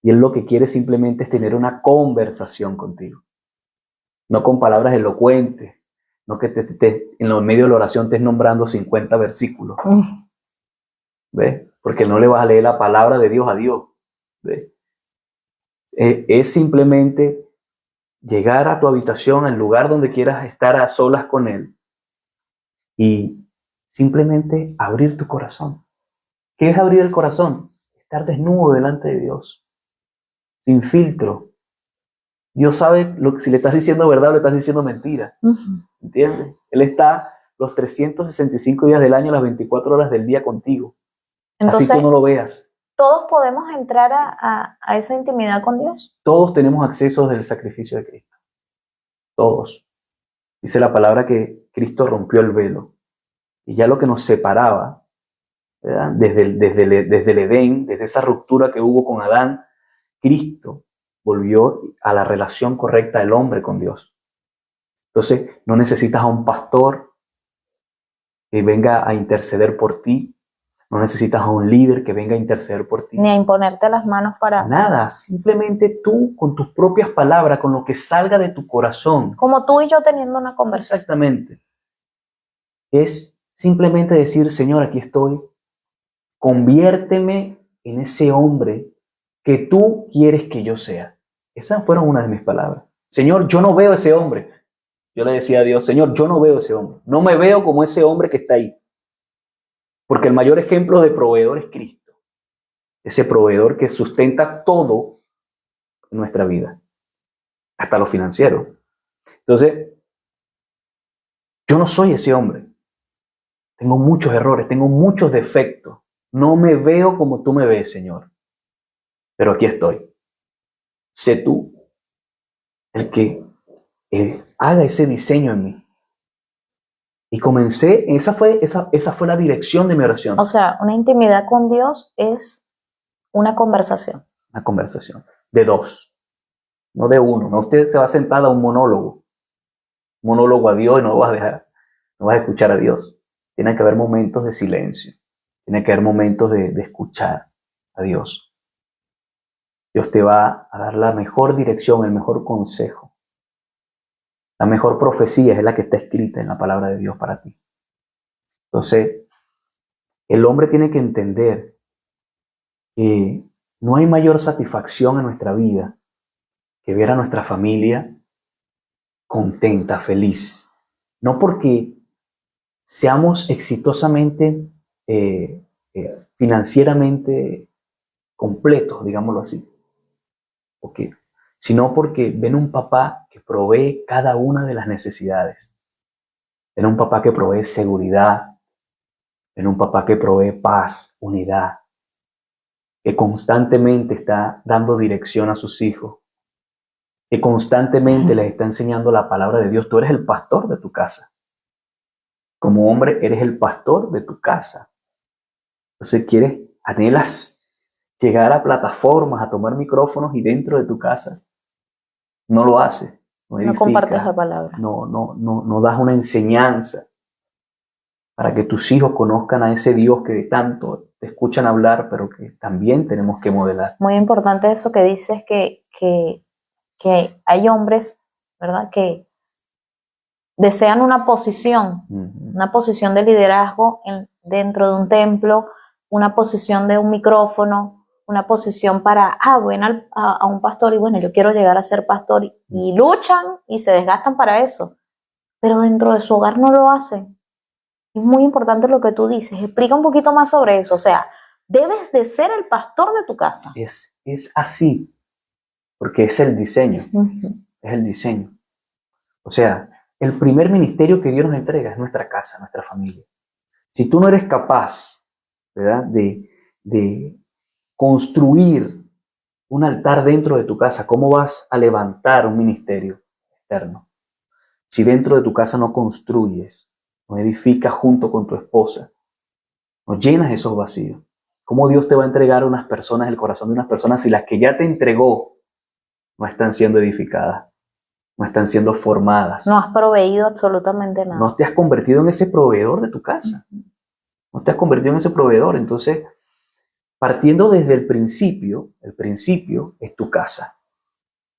Y Él lo que quiere simplemente es tener una conversación contigo. No con palabras elocuentes, no que en lo medio de la oración estés nombrando 50 versículos. ¿Ves? Porque no le vas a leer la palabra de Dios a Dios. ¿Ves? Es simplemente llegar a tu habitación, al lugar donde quieras estar a solas con Él, y simplemente abrir tu corazón. ¿Qué es abrir el corazón? Estar desnudo delante de Dios, sin filtro. Dios sabe si le estás diciendo verdad o le estás diciendo mentira. ¿Entiendes? Él está los 365 días del año, las 24 horas del día contigo. Entonces, así tú no lo veas. ¿todos podemos entrar a esa intimidad con Dios? Todos tenemos acceso del sacrificio de Cristo. Todos. Dice la palabra que Cristo rompió el velo. Y ya lo que nos separaba, ¿verdad? Desde el Edén, desde esa ruptura que hubo con Adán, Cristo volvió a la relación correcta del hombre con Dios. Entonces, no necesitas a un pastor que venga a interceder por ti. No necesitas a un líder que venga a interceder por ti. Ni a imponerte las manos para... Nada, simplemente tú con tus propias palabras, con lo que salga de tu corazón. Como tú y yo teniendo una conversación. Exactamente. Es simplemente decir, Señor, aquí estoy. Conviérteme en ese hombre que tú quieres que yo sea. Esas fueron unas de mis palabras. Señor, yo no veo ese hombre. Yo le decía a Dios, Señor, yo no veo ese hombre. No me veo como ese hombre que está ahí. Porque el mayor ejemplo de proveedor es Cristo. Ese proveedor que sustenta todo en nuestra vida. Hasta lo financiero. Entonces, yo no soy ese hombre. Tengo muchos errores, tengo muchos defectos. No me veo como tú me ves, Señor. Pero aquí estoy. Sé tú el que haga ese diseño en mí. Y comencé, esa fue la dirección de mi oración. O sea, una intimidad con Dios es una conversación. Una conversación de dos, no de uno. No usted se va a sentar a un monólogo a Dios y no vas a escuchar a Dios. Tiene que haber momentos de silencio. Tiene que haber momentos de escuchar a Dios. Dios te va a dar la mejor dirección, el mejor consejo. La mejor profecía es la que está escrita en la palabra de Dios para ti. Entonces, el hombre tiene que entender que no hay mayor satisfacción en nuestra vida que ver a nuestra familia contenta, feliz. No porque seamos exitosamente, financieramente completos, digámoslo así, sino porque ven un papá que provee cada una de las necesidades. Ven un papá que provee seguridad. Ven un papá que provee paz, unidad. Que constantemente está dando dirección a sus hijos. Que constantemente les está enseñando la palabra de Dios. Tú eres el pastor de tu casa. Como hombre, eres el pastor de tu casa. Entonces, anhelas llegar a plataformas, a tomar micrófonos y dentro de tu casa no lo haces. No compartes la palabra. No das una enseñanza para que tus hijos conozcan a ese Dios que tanto te escuchan hablar, pero que también tenemos que modelar. Muy importante eso que dices, que hay hombres, ¿verdad?, que desean una posición de liderazgo dentro de un templo, una posición de un micrófono, una posición para, bueno, a un pastor y bueno, yo quiero llegar a ser pastor y luchan y se desgastan para eso, pero dentro de su hogar no lo hacen. Es muy importante lo que tú dices. Explica un poquito más sobre eso. O sea, debes de ser el pastor de tu casa. Es así, porque es el diseño. Es el diseño. O sea, el primer ministerio que Dios nos entrega es nuestra casa, nuestra familia. Si tú no eres capaz, ¿verdad?, de construir un altar dentro de tu casa, ¿cómo vas a levantar un ministerio externo? Si dentro de tu casa no construyes, no edificas junto con tu esposa, no llenas esos vacíos, ¿cómo Dios te va a entregar a unas personas, el corazón de unas personas, si las que ya te entregó no están siendo edificadas, no están siendo formadas? No has proveído absolutamente nada. No te has convertido en ese proveedor de tu casa. No te has convertido en ese proveedor. Entonces, partiendo desde el principio es tu casa.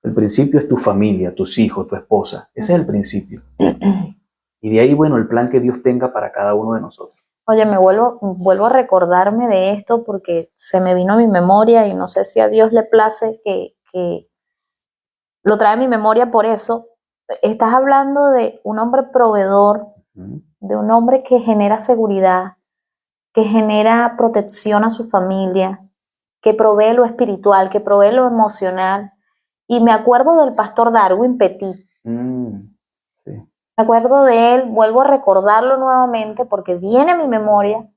El principio es tu familia, tus hijos, tu esposa. Ese es el principio. Y de ahí, bueno, el plan que Dios tenga para cada uno de nosotros. Oye, vuelvo a recordarme de esto porque se me vino a mi memoria y no sé si a Dios le place que lo trae a mi memoria por eso. Estás hablando de un hombre proveedor, de un hombre que genera seguridad, que genera protección a su familia, que provee lo espiritual, que provee lo emocional. Y me acuerdo del pastor Darwin Petit. Sí. Me acuerdo de él, vuelvo a recordarlo nuevamente porque viene a mi memoria.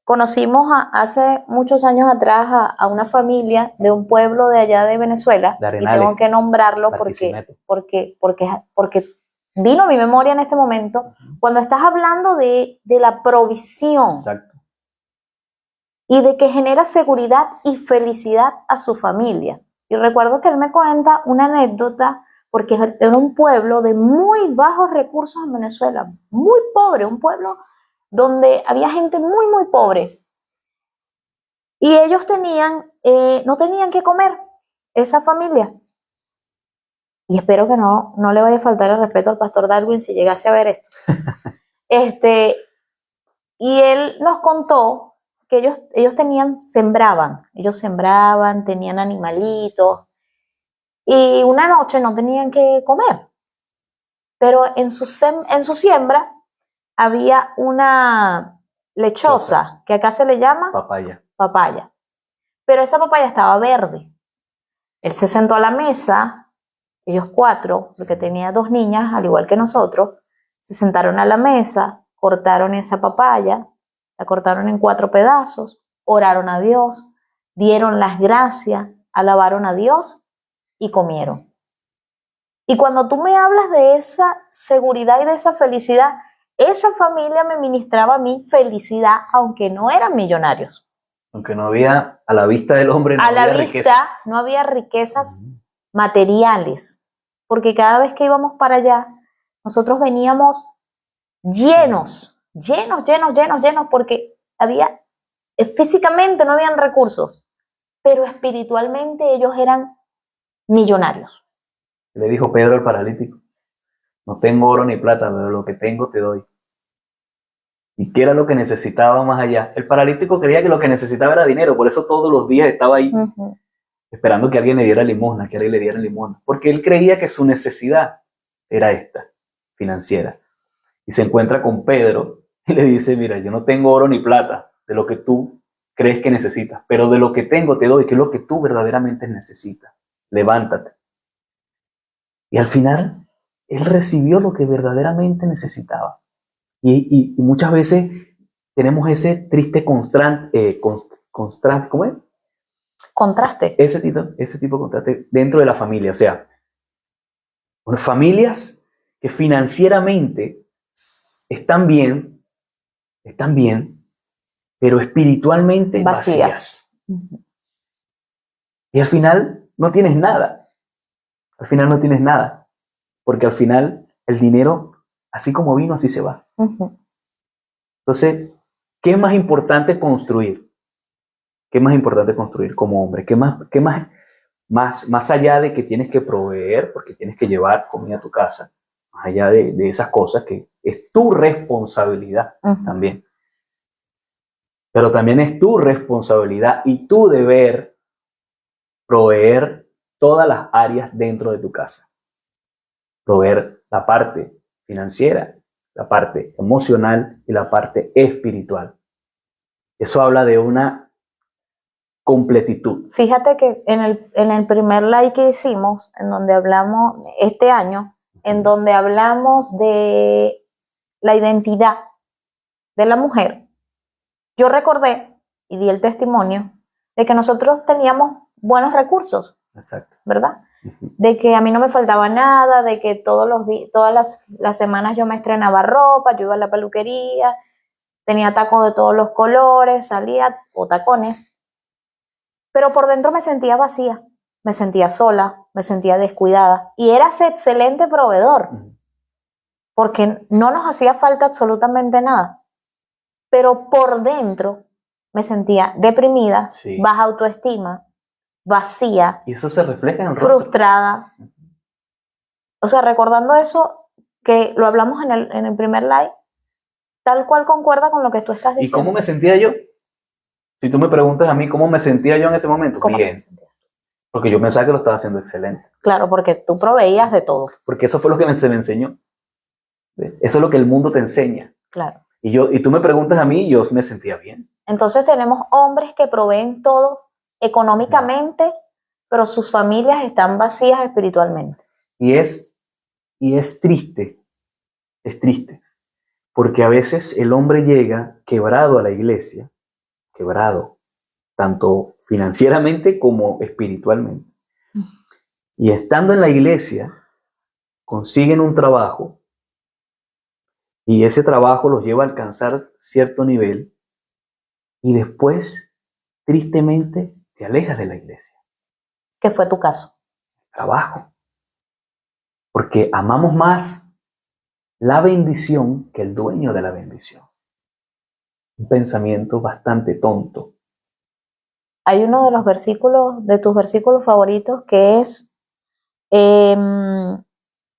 Conocimos hace muchos años atrás a una familia de un pueblo de allá de Venezuela, de y tengo que nombrarlo porque vino a mi memoria en este momento, cuando estás hablando de la provisión. Exacto. Y de que genera seguridad y felicidad a su familia. Y recuerdo que él me cuenta una anécdota, porque era un pueblo de muy bajos recursos en Venezuela, muy pobre, un pueblo donde había gente muy, muy pobre. Y ellos no tenían que comer, esa familia. Y espero que no le vaya a faltar el respeto al pastor Darwin si llegase a ver esto. Y él nos contó que ellos sembraban, tenían animalitos, y una noche no tenían que comer. Pero en su siembra había una lechosa, que acá se le llama papaya. Pero esa papaya estaba verde. Él se sentó a la mesa, ellos 4, porque tenía 2 niñas, al igual que nosotros, se sentaron a la mesa, cortaron esa papaya, la cortaron en 4 pedazos, oraron a Dios, dieron las gracias, alabaron a Dios y comieron. Y cuando tú me hablas de esa seguridad y de esa felicidad, esa familia me ministraba a mí felicidad, aunque no eran millonarios. Aunque no había, a la vista del hombre, no había riqueza. No había riquezas materiales, porque cada vez que íbamos para allá, nosotros veníamos llenos, porque físicamente no habían recursos, pero espiritualmente ellos eran millonarios. Le dijo Pedro al paralítico: no tengo oro ni plata, pero lo que tengo te doy. ¿Y qué era lo que necesitaba más allá? El paralítico creía que lo que necesitaba era dinero, por eso todos los días estaba ahí, esperando que alguien le diera limosna, porque él creía que su necesidad era esta, financiera. Y se encuentra con Pedro y le dice: mira, yo no tengo oro ni plata de lo que tú crees que necesitas, pero de lo que tengo te doy, que es lo que tú verdaderamente necesitas. Levántate. Y al final, él recibió lo que verdaderamente necesitaba. Y muchas veces tenemos ese triste contraste. Ese tipo de contraste dentro de la familia. O sea, familias que financieramente están bien, pero espiritualmente vacías. Y al final no tienes nada. Porque al final el dinero, así como vino, así se va. Entonces, ¿qué es más importante construir? ¿Qué es más importante construir como hombre? Más allá de que tienes que proveer, porque tienes que llevar comida a tu casa, más allá de esas cosas que es tu responsabilidad también. Pero también es tu responsabilidad y tu deber proveer todas las áreas dentro de tu casa. Proveer la parte financiera, la parte emocional y la parte espiritual. Eso habla de una completitud. Fíjate que en el primer live que hicimos, en donde hablamos este año, en donde hablamos de la identidad de la mujer, yo recordé y di el testimonio de que nosotros teníamos buenos recursos. Exacto. ¿Verdad? De que a mí no me faltaba nada, de que todas las semanas yo me estrenaba ropa, yo iba a la peluquería, tenía tacos de todos los colores, salía, o tacones, pero por dentro me sentía vacía, me sentía sola, me sentía descuidada, y era ese excelente proveedor, porque no nos hacía falta absolutamente nada, pero por dentro me sentía deprimida, baja autoestima, vacía. Y eso se refleja en el frustrada. Rostro. O sea, recordando eso, que lo hablamos en el primer live, tal cual concuerda con lo que tú estás diciendo. ¿Y cómo me sentía yo? Si tú me preguntas a mí cómo me sentía yo en ese momento, bien. Porque yo pensaba que lo estaba haciendo excelente. Claro, porque tú proveías de todo. Porque eso fue lo que se me enseñó. ¿Ves? Eso es lo que el mundo te enseña. Claro. Y tú me preguntas a mí y yo me sentía bien. Entonces tenemos hombres que proveen todo económicamente, pero sus familias están vacías espiritualmente. Y es triste, porque a veces el hombre llega quebrado a la iglesia, quebrado, tanto financieramente como espiritualmente. Y estando en la iglesia, consiguen un trabajo y ese trabajo los lleva a alcanzar cierto nivel y después, tristemente, te alejas de la iglesia. ¿Qué fue tu caso? Trabajo. Porque amamos más la bendición que el dueño de la bendición. Un pensamiento bastante tonto. Hay uno de los versículos, de tus versículos favoritos, que es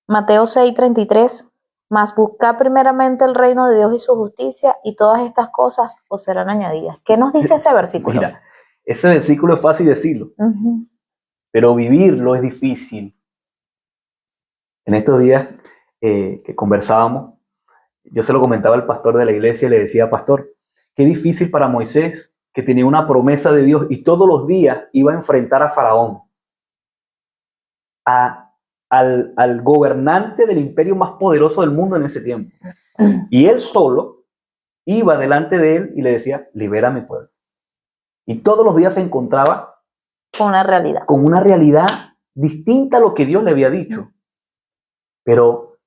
Mateo 6:33, mas buscad primeramente el reino de Dios y su justicia, y todas estas cosas os serán añadidas. ¿Qué nos dice ese versículo? Mira, ese versículo es fácil decirlo, pero vivirlo es difícil. En estos días que conversábamos, yo se lo comentaba al pastor de la iglesia y le decía, pastor, qué difícil para Moisés, que tenía una promesa de Dios y todos los días iba a enfrentar a Faraón, al gobernante del imperio más poderoso del mundo en ese tiempo. Y él solo iba delante de él y le decía, libera a mi pueblo. Y todos los días se encontraba con una realidad distinta a lo que Dios le había dicho. Pero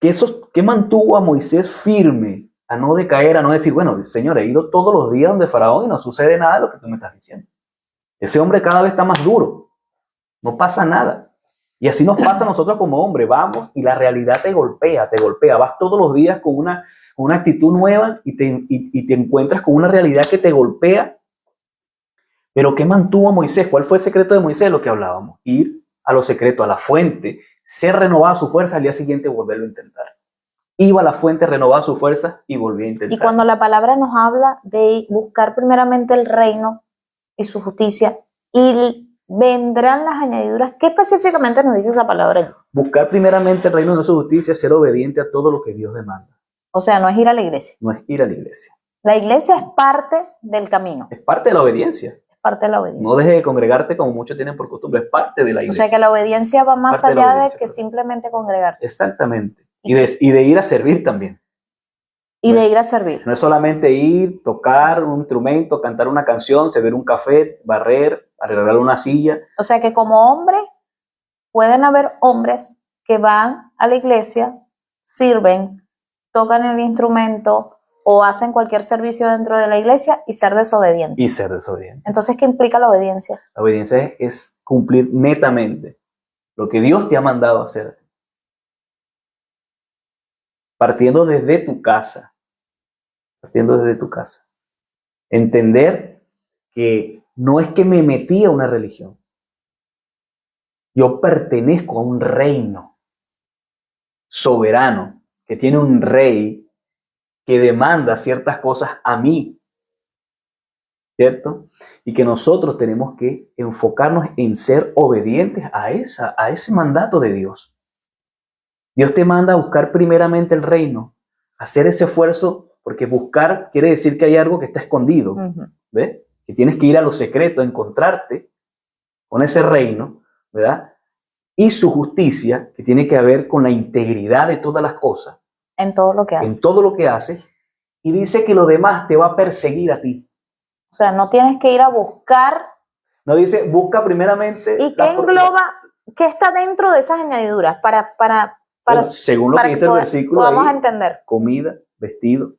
¿qué mantuvo a Moisés firme a no decaer, a no decir, bueno, Señor, he ido todos los días donde Faraón y no sucede nada de lo que tú me estás diciendo? Ese hombre cada vez está más duro, no pasa nada. Y así nos pasa a nosotros como hombres, vamos y la realidad te golpea, vas todos los días con una actitud nueva y te encuentras con una realidad que te golpea. Pero ¿qué mantuvo a Moisés? ¿Cuál fue el secreto de Moisés? Lo que hablábamos, ir a lo secreto, a la fuente, ser renovada su fuerza, al día siguiente volverlo a intentar. Iba a la fuente, renovaba su fuerza y volvía a intentar. Y cuando la palabra nos habla de buscar primeramente el reino y su justicia, y vendrán las añadiduras, ¿qué específicamente nos dice esa palabra? Buscar primeramente el reino y su justicia, ser obediente a todo lo que Dios demanda. O sea, no es ir a la iglesia. No es ir a la iglesia. La iglesia es parte del camino. Es parte de la obediencia. Parte de la obediencia. No dejes de congregarte como muchos tienen por costumbre, es parte de la iglesia. O sea que la obediencia va más allá de que simplemente congregarte. Exactamente. Y de ir a servir también. Y de ir a servir. No es solamente ir, tocar un instrumento, cantar una canción, servir un café, barrer, arreglar una silla. O sea que como hombre, pueden haber hombres que van a la iglesia, sirven, tocan el instrumento o hacen cualquier servicio dentro de la iglesia y ser desobedientes. Y ser desobediente. Entonces, ¿qué implica la obediencia? La obediencia es cumplir netamente lo que Dios te ha mandado a hacer. Partiendo desde tu casa. Entender que no es que me metí a una religión. Yo pertenezco a un reino soberano que tiene un rey que demanda ciertas cosas a mí, ¿cierto? Y que nosotros tenemos que enfocarnos en ser obedientes a ese mandato de Dios. Dios te manda a buscar primeramente el reino, hacer ese esfuerzo, porque buscar quiere decir que hay algo que está escondido, ¿ves? Que tienes que ir a lo secreto, a encontrarte con ese reino, ¿verdad? Y su justicia, que tiene que ver con la integridad de todas las cosas. En todo lo que haces. En todo lo que haces. Y dice que lo demás te va a perseguir a ti. O sea, no tienes que ir a buscar. No dice, busca primeramente. ¿Y qué engloba, qué está dentro de esas añadiduras? Bueno, según lo que dice el versículo, podamos entender. Comida, vestido,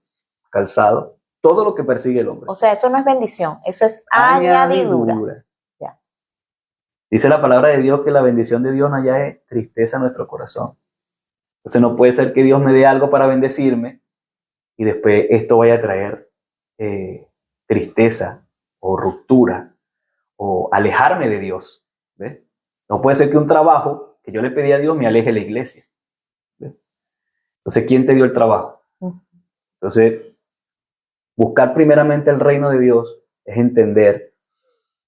calzado, todo lo que persigue el hombre. O sea, eso no es bendición, eso es añadidura. Ya. Dice la palabra de Dios que la bendición de Dios no añade tristeza a nuestro corazón. Entonces no puede ser que Dios me dé algo para bendecirme y después esto vaya a traer tristeza o ruptura o alejarme de Dios. ¿Ves? No puede ser que un trabajo que yo le pedí a Dios me aleje de la iglesia. ¿Ves? Entonces, ¿quién te dio el trabajo? Entonces, buscar primeramente el reino de Dios es entender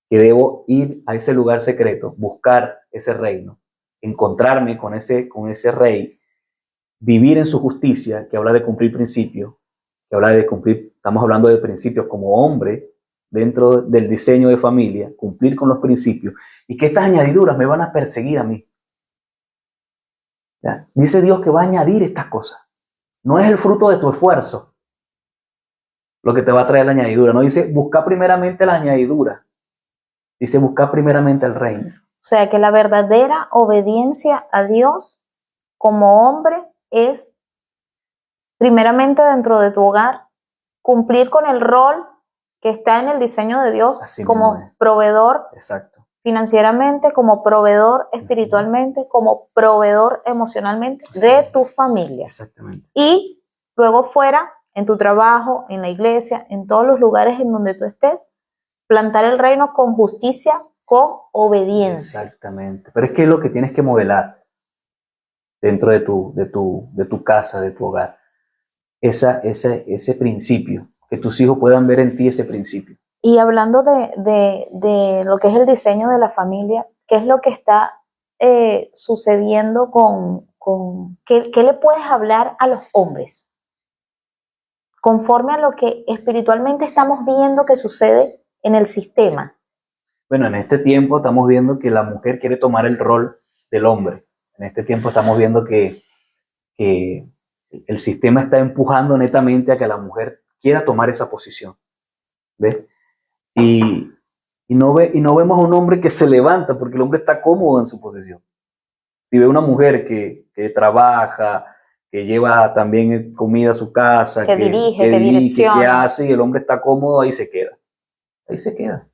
que debo ir a ese lugar secreto, buscar ese reino, encontrarme con ese rey vivir en su justicia, que habla de cumplir principios, que habla de cumplir, estamos hablando de principios como hombre, dentro del diseño de familia, cumplir con los principios, y que estas añadiduras me van a perseguir a mí. ¿Ya? Dice Dios que va a añadir estas cosas. No es el fruto de tu esfuerzo lo que te va a traer la añadidura. No dice busca primeramente la añadidura. Dice busca primeramente el reino. O sea que la verdadera obediencia a Dios como hombre es primeramente dentro de tu hogar, cumplir con el rol que está en el diseño de Dios Así como mismo es. proveedor Exacto. financieramente, como proveedor espiritualmente, como proveedor emocionalmente de tu familia. Exactamente. Y luego fuera, en tu trabajo, en la iglesia, en todos los lugares en donde tú estés, plantar el reino con justicia, con obediencia. Exactamente. Pero es que es lo que tienes que modelar dentro de tu casa, de tu hogar. Ese principio, que tus hijos puedan ver en ti ese principio. Y hablando de lo que es el diseño de la familia, ¿qué es lo que está sucediendo qué le puedes hablar a los hombres? Conforme a lo que espiritualmente estamos viendo que sucede en el sistema. Bueno, en este tiempo estamos viendo que la mujer quiere tomar el rol del hombre. En este tiempo estamos viendo que el sistema está empujando netamente a que la mujer quiera tomar esa posición. ¿Ves? Y no vemos a un hombre que se levanta porque el hombre está cómodo en su posición. Si ve una mujer que trabaja, que lleva también comida a su casa, que dirige, que direcciona, que hace, y el hombre está cómodo, ahí se queda. Ahí se queda.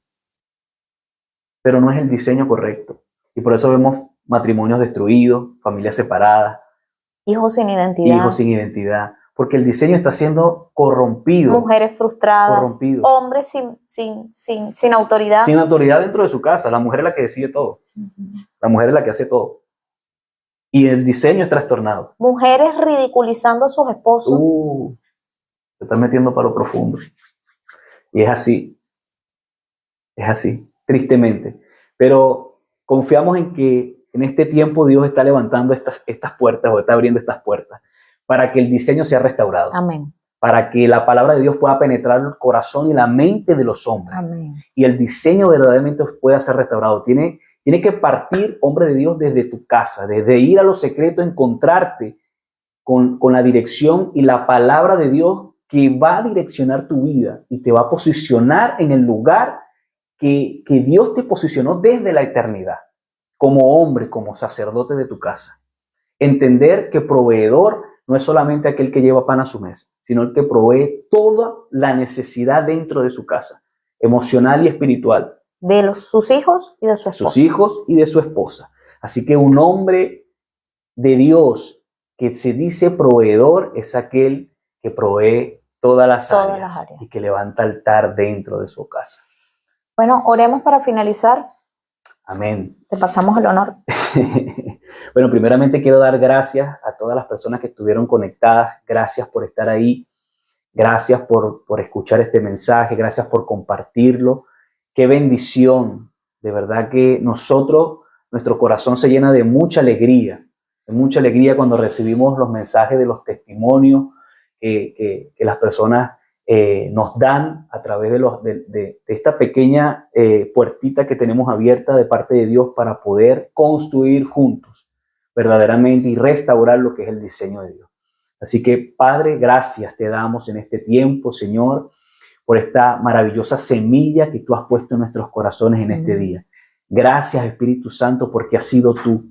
Pero no es el diseño correcto. Y por eso vemos matrimonios destruidos, familias separadas, hijos sin identidad. Porque el diseño está siendo corrompido. Mujeres frustradas, corrompido. Hombres sin autoridad. Sin autoridad dentro de su casa. La mujer es la que decide todo. La mujer es la que hace todo. Y el diseño es trastornado. Mujeres ridiculizando a sus esposos. Se están metiendo para lo profundo. Y es así. Es así, tristemente. Pero confiamos en que en este tiempo Dios está levantando estas puertas, o está abriendo estas puertas, para que el diseño sea restaurado. Amén. Para que la palabra de Dios pueda penetrar el corazón y la mente de los hombres. Amén. Y el diseño verdaderamente pueda ser restaurado. Tiene que partir, hombre de Dios, desde tu casa, desde ir a lo secreto, encontrarte con la dirección y la palabra de Dios que va a direccionar tu vida y te va a posicionar en el lugar que Dios te posicionó desde la eternidad, como hombre, como sacerdote de tu casa. Entender que proveedor no es solamente aquel que lleva pan a su mesa, sino el que provee toda la necesidad dentro de su casa, emocional y espiritual. De sus hijos y de su esposa. Sus hijos y de su esposa. Así que un hombre de Dios que se dice proveedor es aquel que provee todas las áreas y que levanta altar dentro de su casa. Bueno, oremos para finalizar. Amén. Te pasamos el honor. Bueno, primeramente quiero dar gracias a todas las personas que estuvieron conectadas. Gracias por estar ahí. Gracias por escuchar este mensaje. Gracias por compartirlo. Qué bendición. De verdad que nuestro corazón se llena de mucha alegría. De mucha alegría cuando recibimos los mensajes de los testimonios que las personas nos dan a través de esta pequeña puertita que tenemos abierta de parte de Dios para poder construir juntos verdaderamente y restaurar lo que es el diseño de Dios. Así que, Padre, gracias te damos en este tiempo, Señor, por esta maravillosa semilla que tú has puesto en nuestros corazones en este día. Gracias, Espíritu Santo, porque has sido tú.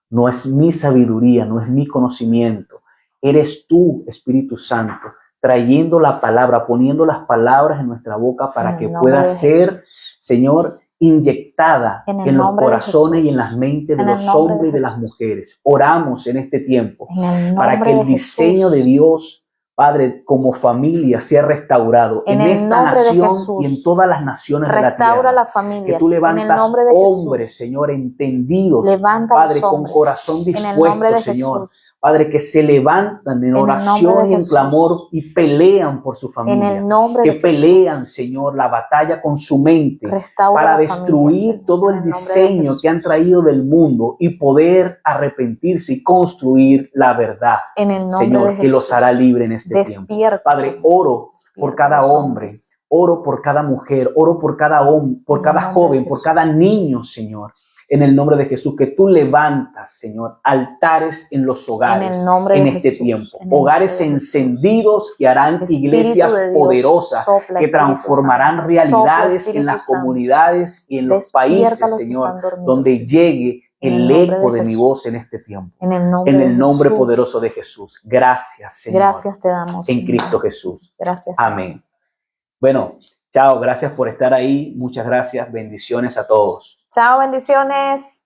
No es mi sabiduría, no es mi conocimiento. Eres tú, Espíritu Santo, trayendo la palabra, poniendo las palabras en nuestra boca para que pueda ser, Señor, inyectada en los corazones y en las mentes de los hombres y de las mujeres. Oramos en este tiempo para que el diseño de Dios, Padre, como familia sea restaurado en esta nación y en todas las naciones de la tierra. Restaura las familias. Que tú levantas hombres, Señor, entendidos, Padre, con corazón dispuesto, Señor, Padre, que se levantan en oración y en clamor y pelean por su familia. En el nombre que de pelean, Jesús. Señor, la batalla con su mente Restaura para la destruir familia, Señor, todo en el el nombre de diseño Jesús. que han traído del mundo y poder arrepentirse y construir la verdad. En el nombre Señor, de que Jesús. los hará libre en este tiempo. Despierta, Padre, Señor. oro por Despierta cada los hombre, hombres. oro por cada mujer, oro por cada hombre, por En el cada nombre de joven, por Jesús. cada niño, Señor. En el nombre de Jesús, que tú levantas, Señor, altares en los hogares En el nombre en de este Jesús. tiempo. En el nombre Hogares de Jesús. encendidos que harán Espíritu iglesias de Dios, poderosas, sopla, que Espíritu transformarán Santo. realidades Sopla, en las Espíritu Santo. comunidades y en los Despierta a países, los que Señor, están dormidos, donde Señor. llegue En el el nombre eco de de mi Jesús. voz en este tiempo. En el nombre, En el nombre de Jesús. poderoso de Jesús. Gracias, Señor. Gracias te damos, En Señor. Cristo Jesús. Gracias. Amén. Bueno, chao, gracias por estar ahí. Muchas gracias. Bendiciones a todos. Chao, bendiciones.